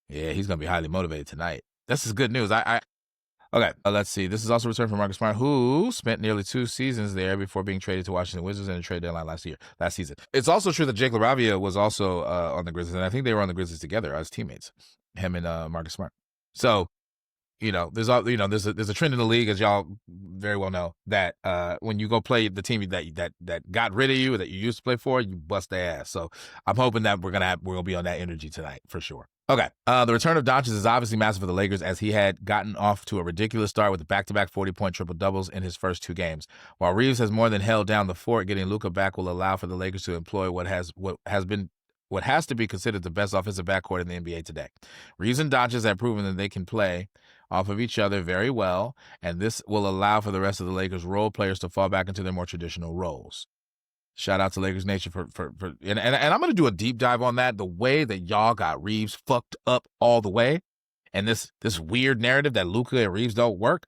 Yeah, he's going to be highly motivated tonight. This is good news. Okay, let's see. This is also a return from Marcus Smart, who spent nearly 2 seasons there before being traded to Washington Wizards in a trade deadline last season. It's also true that Jake LaRavia was also on the Grizzlies, and I think they were on the Grizzlies together as teammates, him and Marcus Smart. So, there's a trend in the league, as y'all very well know, that when you go play the team that got rid of you, that you used to play for, you bust their ass. So I'm hoping that we're gonna be on that energy tonight for sure. Okay, the return of Doncic is obviously massive for the Lakers, as he had gotten off to a ridiculous start with back-to-back 40-point triple-doubles in his first 2 games. While Reeves has more than held down the fort, getting Luka back will allow for the Lakers to employ what has to be considered the best offensive backcourt in the NBA today. Reeves and Doncic have proven that they can play off of each other very well, and this will allow for the rest of the Lakers' role players to fall back into their more traditional roles. Shout out to Lakers Nation and I'm going to do a deep dive on that, the way that y'all got Reeves fucked up all the way, and this weird narrative that Luka and Reeves don't work.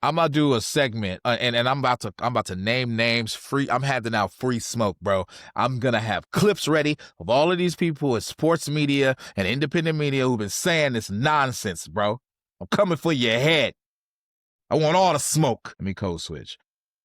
I'm gonna do a segment, and I'm about to name names. Free. I'm handing out free smoke, bro. I'm gonna have clips ready of all of these people in sports media and independent media who've been saying this nonsense, bro. I'm coming for your head. I want all the smoke. Let me code switch.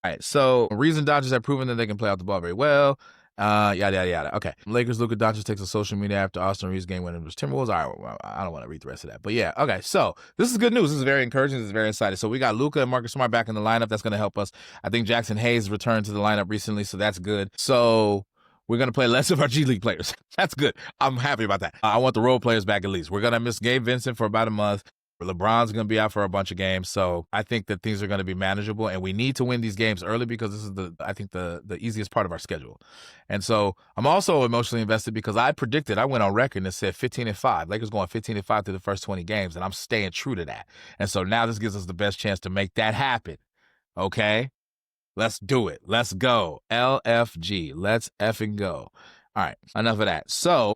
All right. So, reason Dodgers have proven that they can play out the ball very well. Yada, yada, yada. Okay. Lakers, Luka Doncic takes to social media after Austin Reeves' game winning was Timberwolves. All right. Well, I don't want to read the rest of that. But yeah. Okay. So this is good news. This is very encouraging. This is very exciting. So we got Luka and Marcus Smart back in the lineup. That's going to help us. I think Jackson Hayes returned to the lineup recently. So that's good. So we're going to play less of our G League players. That's good. I'm happy about that. I want the role players back at least. We're going to miss Gabe Vincent for about a month. LeBron's going to be out for a bunch of games. So I think that things are going to be manageable, and we need to win these games early because this is I think the easiest part of our schedule. And so I'm also emotionally invested because I went on record and said 15-5. Lakers going 15-5 through the first 20 games, and I'm staying true to that. And so now this gives us the best chance to make that happen. Okay? Let's do it. Let's go. LFG. Let's effing go. All right. Enough of that. So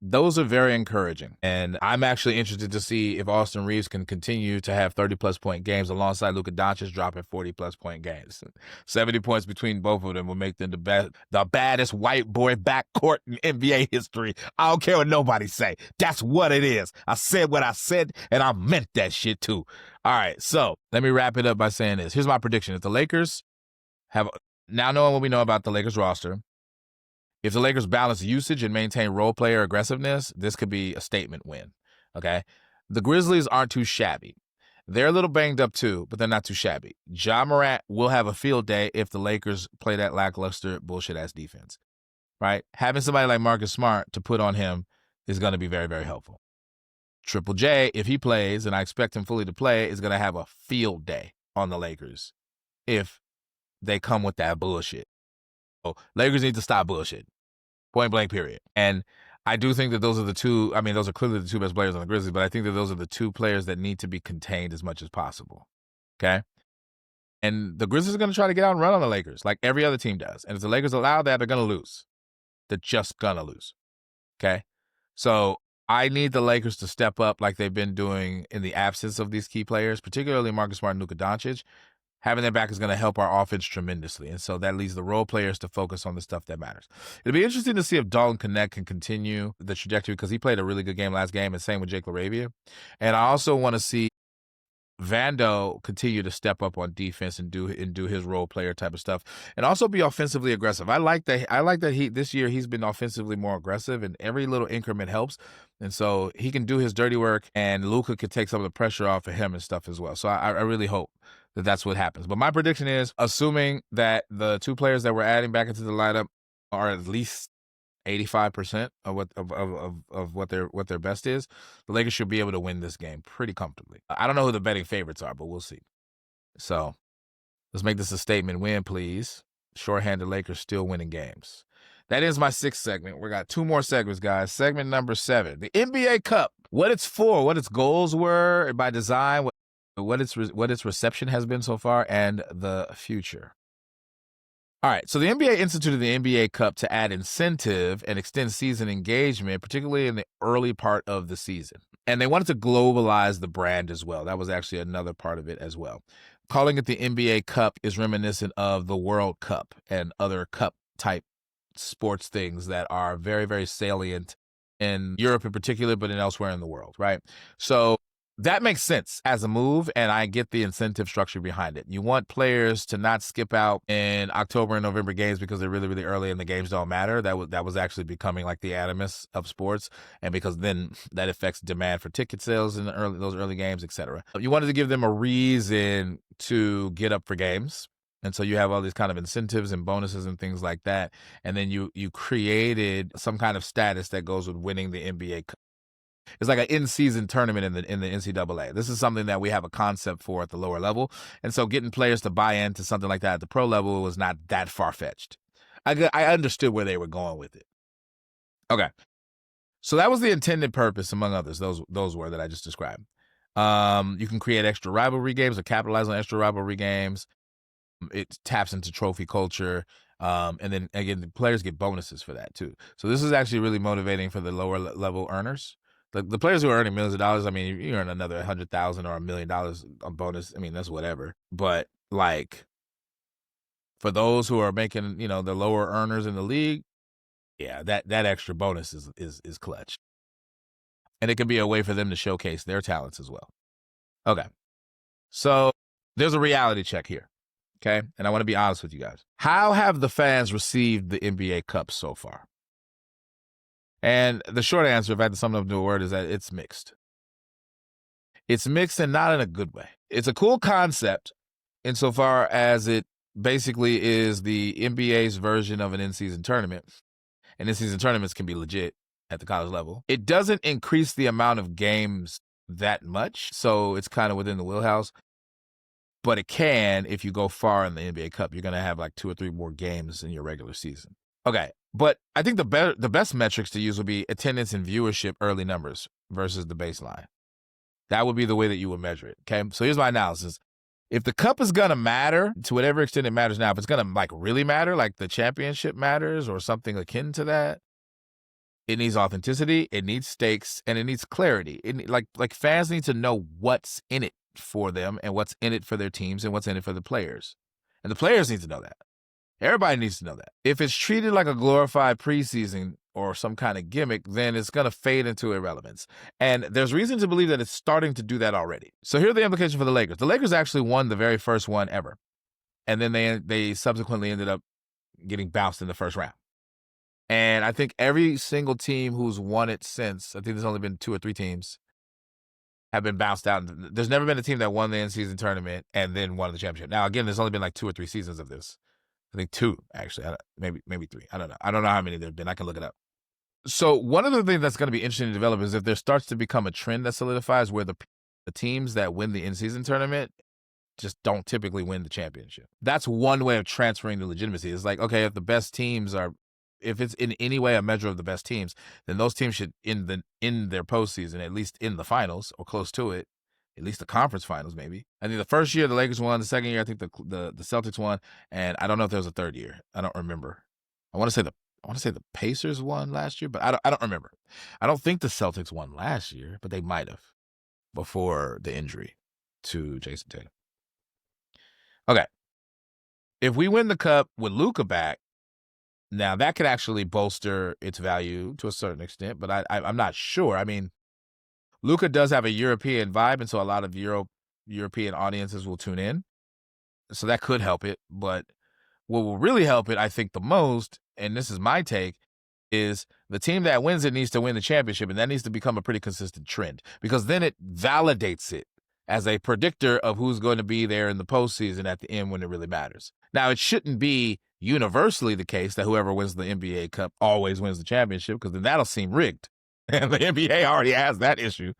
those are very encouraging. And I'm actually interested to see if Austin Reeves can continue to have 30-plus point games alongside Luka Doncic dropping 40-plus point games. 70 points between both of them will make them the baddest white boy backcourt in NBA history. I don't care what nobody say. That's what it is. I said what I said, and I meant that shit too. All right, so let me wrap it up by saying this. Here's my prediction. If the Lakers have, now knowing what we know about the Lakers roster, if the Lakers balance usage and maintain role player aggressiveness, this could be a statement win, okay? The Grizzlies aren't too shabby. They're a little banged up too, but they're not too shabby. Ja Morant will have a field day if the Lakers play that lackluster bullshit-ass defense, right? Having somebody like Marcus Smart to put on him is going to be very, very helpful. Triple J, if he plays, and I expect him fully to play, is going to have a field day on the Lakers if they come with that bullshit. So Lakers need to stop bullshit. Point blank, period. And I do think that those are those are clearly the two best players on the Grizzlies, but I think that those are the two players that need to be contained as much as possible. Okay? And the Grizzlies are going to try to get out and run on the Lakers like every other team does. And if the Lakers allow that, they're going to lose. They're just going to lose. Okay? So I need the Lakers to step up like they've been doing in the absence of these key players, particularly Marcus Smart and Luka Doncic. Having them back is going to help our offense tremendously. And so that leads the role players to focus on the stuff that matters. It'll be interesting to see if Dalton Connect can continue the trajectory because he played a really good game last game, and same with Jake LaRavia. And I also want to see Vando continue to step up on defense and do his role player type of stuff, and also be offensively aggressive. I like that this year he's been offensively more aggressive, and every little increment helps. And so he can do his dirty work, and Luka could take some of the pressure off of him and stuff as well. So I really hope that that's what happens. But my prediction is, assuming that the two players that we're adding back into the lineup are at least 85% of what their best is, the Lakers should be able to win this game pretty comfortably. I don't know who the betting favorites are, but we'll see. So let's make this a statement win, please. Shorthanded Lakers still winning games. That ends my sixth segment. We got two more segments, guys. Segment number 7, the NBA Cup. What it's for, what its goals were by design, what its reception has been so far, and the future. All right, so the NBA instituted the NBA Cup to add incentive and extend season engagement, particularly in the early part of the season. And they wanted to globalize the brand as well. That was actually another part of it as well. Calling it the NBA Cup is reminiscent of the World Cup and other cup-type sports things that are very, very salient in Europe in particular, but in elsewhere in the world, right? So that makes sense as a move, and I get the incentive structure behind it. You want players to not skip out in October and November games because they're really, really early and the games don't matter. That was actually becoming like the animus of sports, and because then that affects demand for ticket sales in those early games, etc. You wanted to give them a reason to get up for games. And so you have all these kind of incentives and bonuses and things like that. And then you created some kind of status that goes with winning the NBA Cup. It's like an in-season tournament in the NCAA. This is something that we have a concept for at the lower level. And so getting players to buy into something like that at the pro level was not that far-fetched. I understood where they were going with it. Okay. So that was the intended purpose, among others. Those were that I just described. You can create extra rivalry games or capitalize on extra rivalry games. It taps into trophy culture. And then, again, the players get bonuses for that, too. So this is actually really motivating for the lower level earners. The players who are earning millions of dollars, I mean, you earn another $100,000 or $1 million on bonus. I mean, that's whatever. But like, for those who are making, the lower earners in the league, yeah, that extra bonus is clutch. And it can be a way for them to showcase their talents as well. Okay. So there's a reality check here. Okay. And I want to be honest with you guys. How have the fans received the NBA Cup so far? And the short answer, if I had to sum it up into a word, is that it's mixed. It's mixed and not in a good way. It's a cool concept insofar as it basically is the NBA's version of an in-season tournament. And in-season tournaments can be legit at the college level. It doesn't increase the amount of games that much, so it's kind of within the wheelhouse. But it can if you go far in the NBA Cup. You're going to have like 2 or 3 more games in your regular season. Okay, but I think the best metrics to use would be attendance and viewership early numbers versus the baseline. That would be the way that you would measure it, okay? So here's my analysis. If the cup is going to matter, to whatever extent it matters now, if it's going to like really matter, like the championship matters or something akin to that, it needs authenticity, it needs stakes, and it needs clarity. Like fans need to know what's in it for them and what's in it for their teams and what's in it for the players. And the players need to know that. Everybody needs to know that. If it's treated like a glorified preseason or some kind of gimmick, then it's going to fade into irrelevance. And there's reason to believe that it's starting to do that already. So here are the implications for the Lakers. The Lakers actually won the very first one ever. And then they subsequently ended up getting bounced in the first round. And I think every single team who's won it since, I think there's only been 2 or 3 teams, have been bounced out. There's never been a team that won the in-season tournament and then won the championship. Now, again, there's only been like 2 or 3 seasons of this. I think 2, actually. Maybe 3. I don't know. I don't know how many there have been. I can look it up. So one of the things that's going to be interesting to develop is if there starts to become a trend that solidifies where the teams that win the in-season tournament just don't typically win the championship. That's one way of transferring the legitimacy. It's like, okay, if it's in any way a measure of the best teams, then those teams should end their postseason, at least in the finals or close to it, at least the conference finals maybe. I think the first year the Lakers won, the second year I think the Celtics won, and I don't know if there was a third year. I don't remember. I want to say the Pacers won last year, but I don't remember. I don't think the Celtics won last year, but they might have before the injury to Jason Tatum. Okay. If we win the cup with Luka back, now that could actually bolster its value to a certain extent, but I'm not sure. I mean, Luka does have a European vibe, and so a lot of European audiences will tune in. So that could help it. But what will really help it, I think, the most, and this is my take, is the team that wins it needs to win the championship, and that needs to become a pretty consistent trend because then it validates it as a predictor of who's going to be there in the postseason at the end when it really matters. Now, it shouldn't be universally the case that whoever wins the NBA Cup always wins the championship because then that'll seem rigged. And the NBA already has that issue.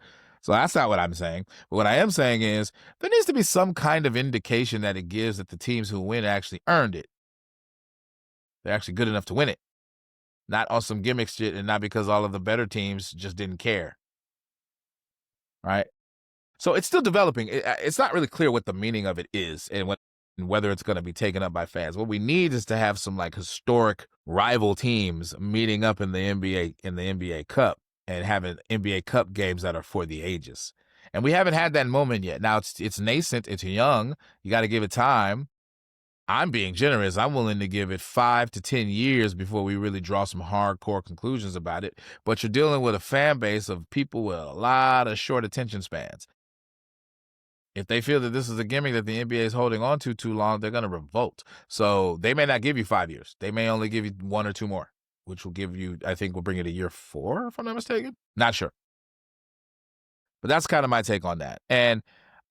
So that's not what I'm saying. But what I am saying is there needs to be some kind of indication that it gives that the teams who win actually earned it. They're actually good enough to win it. Not on some gimmick shit and not because all of the better teams just didn't care. Right? So it's still developing. It's not really clear what the meaning of it is and whether it's going to be taken up by fans. What we need is to have some like historic rival teams meeting up in the NBA Cup and having NBA Cup games that are for the ages. And we haven't had that moment yet. Now it's nascent, it's young. You got to give it time. I'm being generous. I'm willing to give it 5 to 10 years before we really draw some hardcore conclusions about it. But you're dealing with a fan base of people with a lot of short attention spans. If they feel that this is a gimmick that the NBA is holding on to too long, they're going to revolt. So they may not give you 5 years. They may only give you 1 or 2 more, which will give you, I think, will bring it to year 4, if I'm not mistaken. Not sure. But that's kind of my take on that. And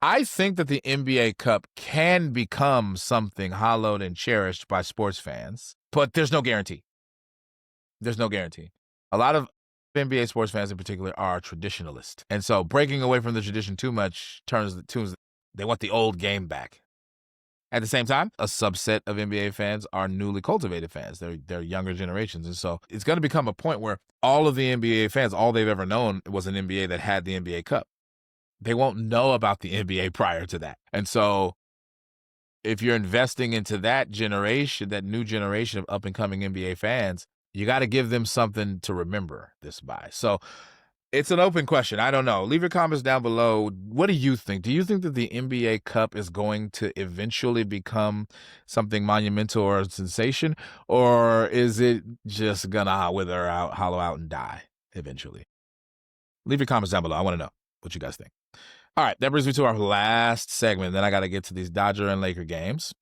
I think that the NBA Cup can become something hallowed and cherished by sports fans, but there's no guarantee. There's no guarantee. A lot of NBA sports fans in particular are traditionalists. And so breaking away from the tradition too much they want the old game back. At the same time, a subset of NBA fans are newly cultivated fans. They're younger generations. And so it's going to become a point where all of the NBA fans, all they've ever known was an NBA that had the NBA Cup. They won't know about the NBA prior to that. And so if you're investing into that generation, that new generation of up-and-coming NBA fans, you got to give them something to remember this by. So It's an open question. I don't know. Leave your comments down below. What do you think? Do you think that the NBA Cup is going to eventually become something monumental or a sensation? Or is it just gonna wither out, hollow out, and die eventually? Leave your comments down below. I want to know what you guys think. All right, that brings me to our last segment. Then I got to get to these Dodger and Laker games.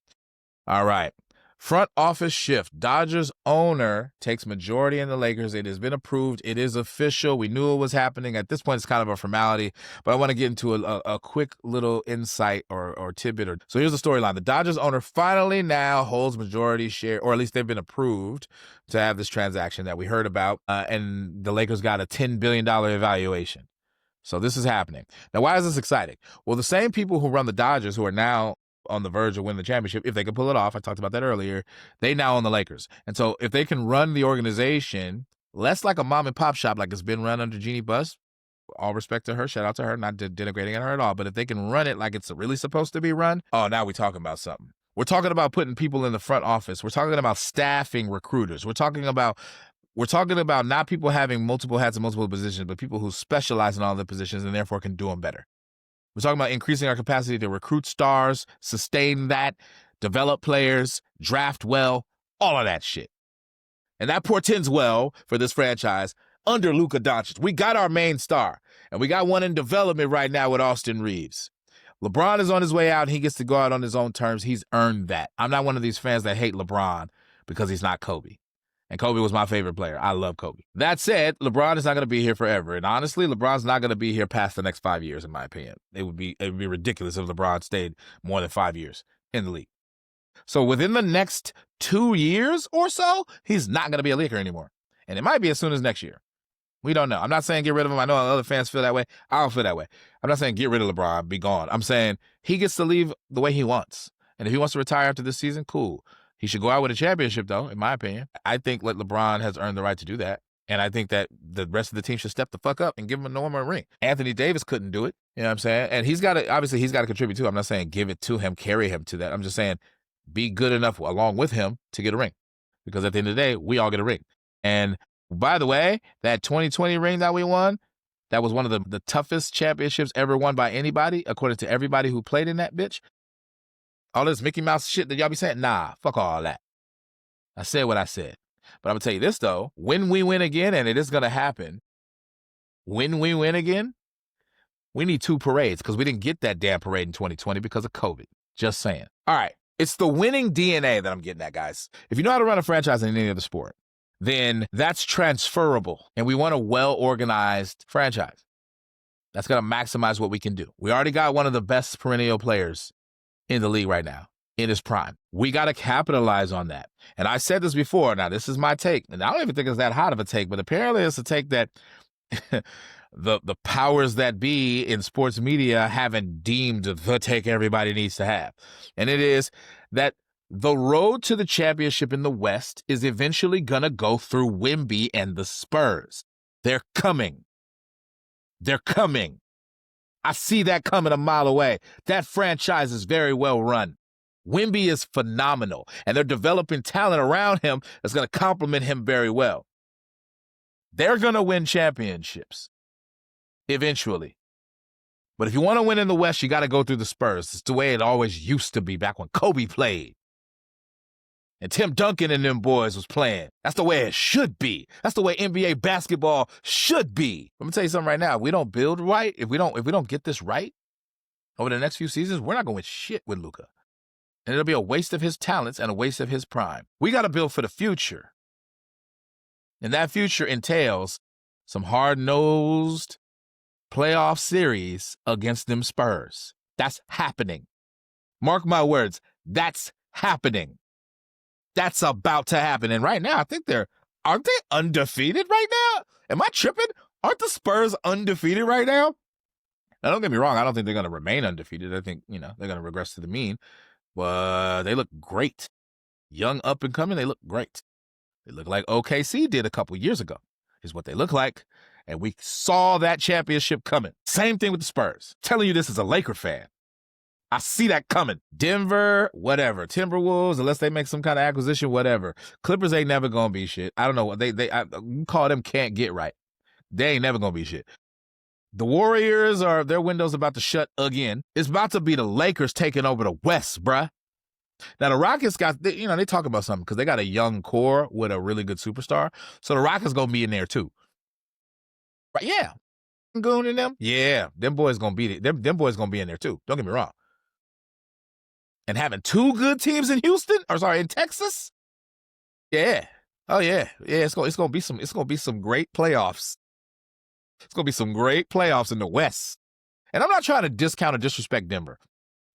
All right. Front office shift. Dodgers owner takes majority in the Lakers. It has been approved. It is official. We knew it was happening. At this point, it's kind of a formality, but I want to get into a quick little insight or tidbit. So here's the storyline. The Dodgers owner finally now holds majority share, or at least they've been approved to have this transaction that we heard about, and the Lakers got a $10 billion evaluation. So this is happening. Now, why is this exciting? Well, the same people who run the Dodgers, who are now on the verge of winning the championship, if they can pull it off, I talked about that earlier, they now own the Lakers. And so if they can run the organization less like a mom and pop shop like it's been run under Jeannie Buss, all respect to her, shout out to her, not denigrating her at all, but if they can run it like it's really supposed to be run, oh, now we're talking about something. We're talking about putting people in the front office. We're talking about staffing recruiters. We're talking about not people having multiple hats and multiple positions, but people who specialize in all the positions and therefore can do them better. We're talking about increasing our capacity to recruit stars, sustain that, develop players, draft well, all of that shit. And that portends well for this franchise under Luka Doncic. We got our main star, and we got one in development right now with Austin Reeves. LeBron is on his way out. He gets to go out on his own terms. He's earned that. I'm not one of these fans that hate LeBron because he's not Kobe. And Kobe was my favorite player. I love Kobe. That said, LeBron is not going to be here forever. And honestly, LeBron's not going to be here past the next 5 years, in my opinion. It would be ridiculous if LeBron stayed more than 5 years in the league. So within the next 2 years or so, he's not going to be a Laker anymore. And it might be as soon as next year. We don't know. I'm not saying get rid of him. I know other fans feel that way. I don't feel that way. I'm not saying get rid of LeBron, be gone. I'm saying he gets to leave the way he wants. And if he wants to retire after this season, cool. He should go out with a championship, though, in my opinion. I think LeBron has earned the right to do that. And I think that the rest of the team should step the fuck up and give him a normal ring. Anthony Davis couldn't do it. You know what I'm saying? And he's got to contribute too. I'm not saying give it to him, carry him to that. I'm just saying be good enough along with him to get a ring. Because at the end of the day, we all get a ring. And by the way, that 2020 ring that we won, that was one of the toughest championships ever won by anybody, according to everybody who played in that bitch. All this Mickey Mouse shit that y'all be saying, nah, fuck all that. I said what I said. But I'm going to tell you this, though. When we win again, and it is going to happen, when we win again, we need 2 parades because we didn't get that damn parade in 2020 because of COVID. Just saying. All right. It's the winning DNA that I'm getting at, guys. If you know how to run a franchise in any other sport, then that's transferable. And we want a well-organized franchise. That's going to maximize what we can do. We already got one of the best perennial players in the league right now, in his prime. We got to capitalize on that. And I said this before. Now, this is my take. And I don't even think it's that hot of a take, but apparently it's a take that the powers that be in sports media haven't deemed the take everybody needs to have. And it is that the road to the championship in the West is eventually going to go through Wemby and the Spurs. They're coming. They're coming. I see that coming a mile away. That franchise is very well run. Wemby is phenomenal, and they're developing talent around him that's going to complement him very well. They're going to win championships eventually. But if you want to win in the West, you got to go through the Spurs. It's the way it always used to be back when Kobe played. And Tim Duncan and them boys was playing. That's the way it should be. That's the way NBA basketball should be. I'm gonna tell you something right now. If we don't build right, if we don't get this right over the next few seasons, we're not gonna win shit with Luka. And it'll be a waste of his talents and a waste of his prime. We gotta build for the future. And that future entails some hard-nosed playoff series against them Spurs. That's happening. Mark my words, that's happening. That's about to happen. And right now, I think aren't they undefeated right now? Am I tripping? Aren't the Spurs undefeated right now? Now, don't get me wrong. I don't think they're going to remain undefeated. I think, they're going to regress to the mean. But they look great. Young, up and coming, they look great. They look like OKC did a couple years ago, is what they look like. And we saw that championship coming. Same thing with the Spurs. Telling you this as a Laker fan. I see that coming. Denver, whatever. Timberwolves, unless they make some kind of acquisition, whatever. Clippers ain't never going to be shit. I don't know. I call them can't get right. They ain't never going to be shit. The Warriors their window's about to shut again. It's about to be the Lakers taking over the West, bruh. Now, the Rockets they talk about something because they got a young core with a really good superstar. So the Rockets going to be in there too. Right? Yeah. Goon in them? Yeah. Them boys going to beat it. Them boys going to be in there too. Don't get me wrong. And having two good teams in in Texas? Yeah. Oh yeah. Yeah, it's going to be some great playoffs. It's going to be some great playoffs in the West. And I'm not trying to discount or disrespect Denver.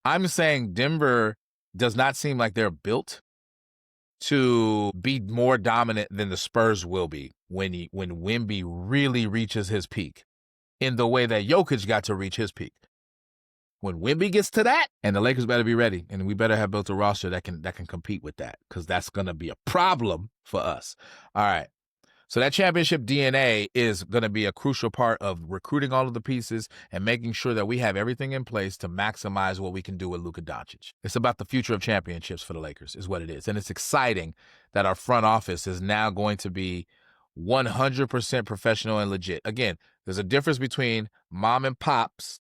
I'm saying Denver does not seem like they're built to be more dominant than the Spurs will be when Wemby really reaches his peak in the way that Jokic got to reach his peak. When Wemby gets to that, and the Lakers better be ready, and we better have built a roster that can compete with that, because that's going to be a problem for us. All right. So that championship DNA is going to be a crucial part of recruiting all of the pieces and making sure that we have everything in place to maximize what we can do with Luka Doncic. It's about the future of championships for the Lakers is what it is. And it's exciting that our front office is now going to be 100% professional and legit. Again, there's a difference between mom and pops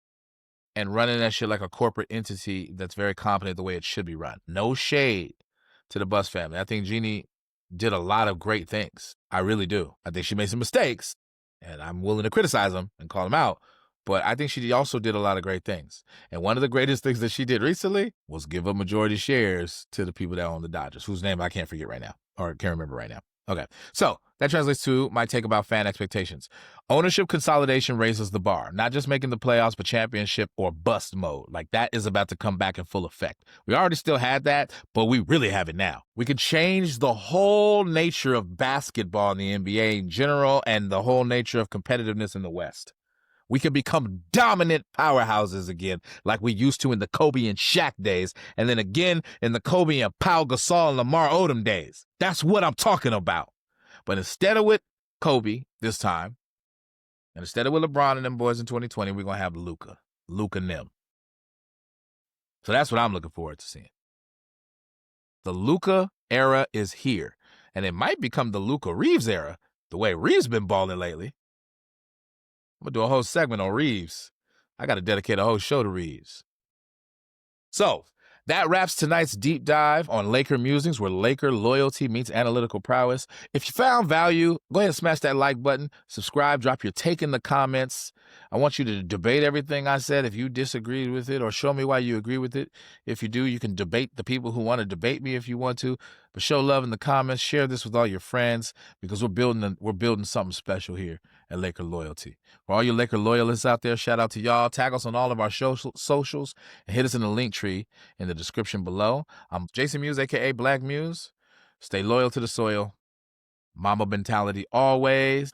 and running that shit like a corporate entity that's very competent the way it should be run. No shade to the Buss family. I think Jeannie did a lot of great things. I really do. I think she made some mistakes, and I'm willing to criticize them and call them out. But I think she also did a lot of great things. And one of the greatest things that she did recently was give up majority shares to the people that own the Dodgers, whose name I can't forget right now, or can't remember right now. Okay, so that translates to my take about fan expectations. Ownership consolidation raises the bar, not just making the playoffs, but championship or bust mode. Like, that is about to come back in full effect. We already still had that, but we really have it now. We could change the whole nature of basketball in the NBA in general and the whole nature of competitiveness in the West. We can become dominant powerhouses again, like we used to in the Kobe and Shaq days, and then again in the Kobe and Pau Gasol and Lamar Odom days. That's what I'm talking about. But instead of with Kobe this time, and instead of with LeBron and them boys in 2020, we're going to have Luka and them. So that's what I'm looking forward to seeing. The Luka era is here, and it might become the Luka Reeves era, the way Reeves been balling lately. I'm going to do a whole segment on Reeves. I got to dedicate a whole show to Reeves. So that wraps tonight's deep dive on Laker Musings, where Laker loyalty meets analytical prowess. If you found value, go ahead and smash that like button, subscribe, drop your take in the comments. I want you to debate everything I said if you disagreed with it, or show me why you agree with it. If you do, you can debate the people who want to debate me if you want to. But show love in the comments. Share this with all your friends, because we're building something special here at Laker Loyalty. For all you Laker loyalists out there, shout out to y'all. Tag us on all of our socials and hit us in the link tree in the description below. I'm Jason Muse, a.k.a. Black Muse. Stay loyal to the soil. Mamba mentality always.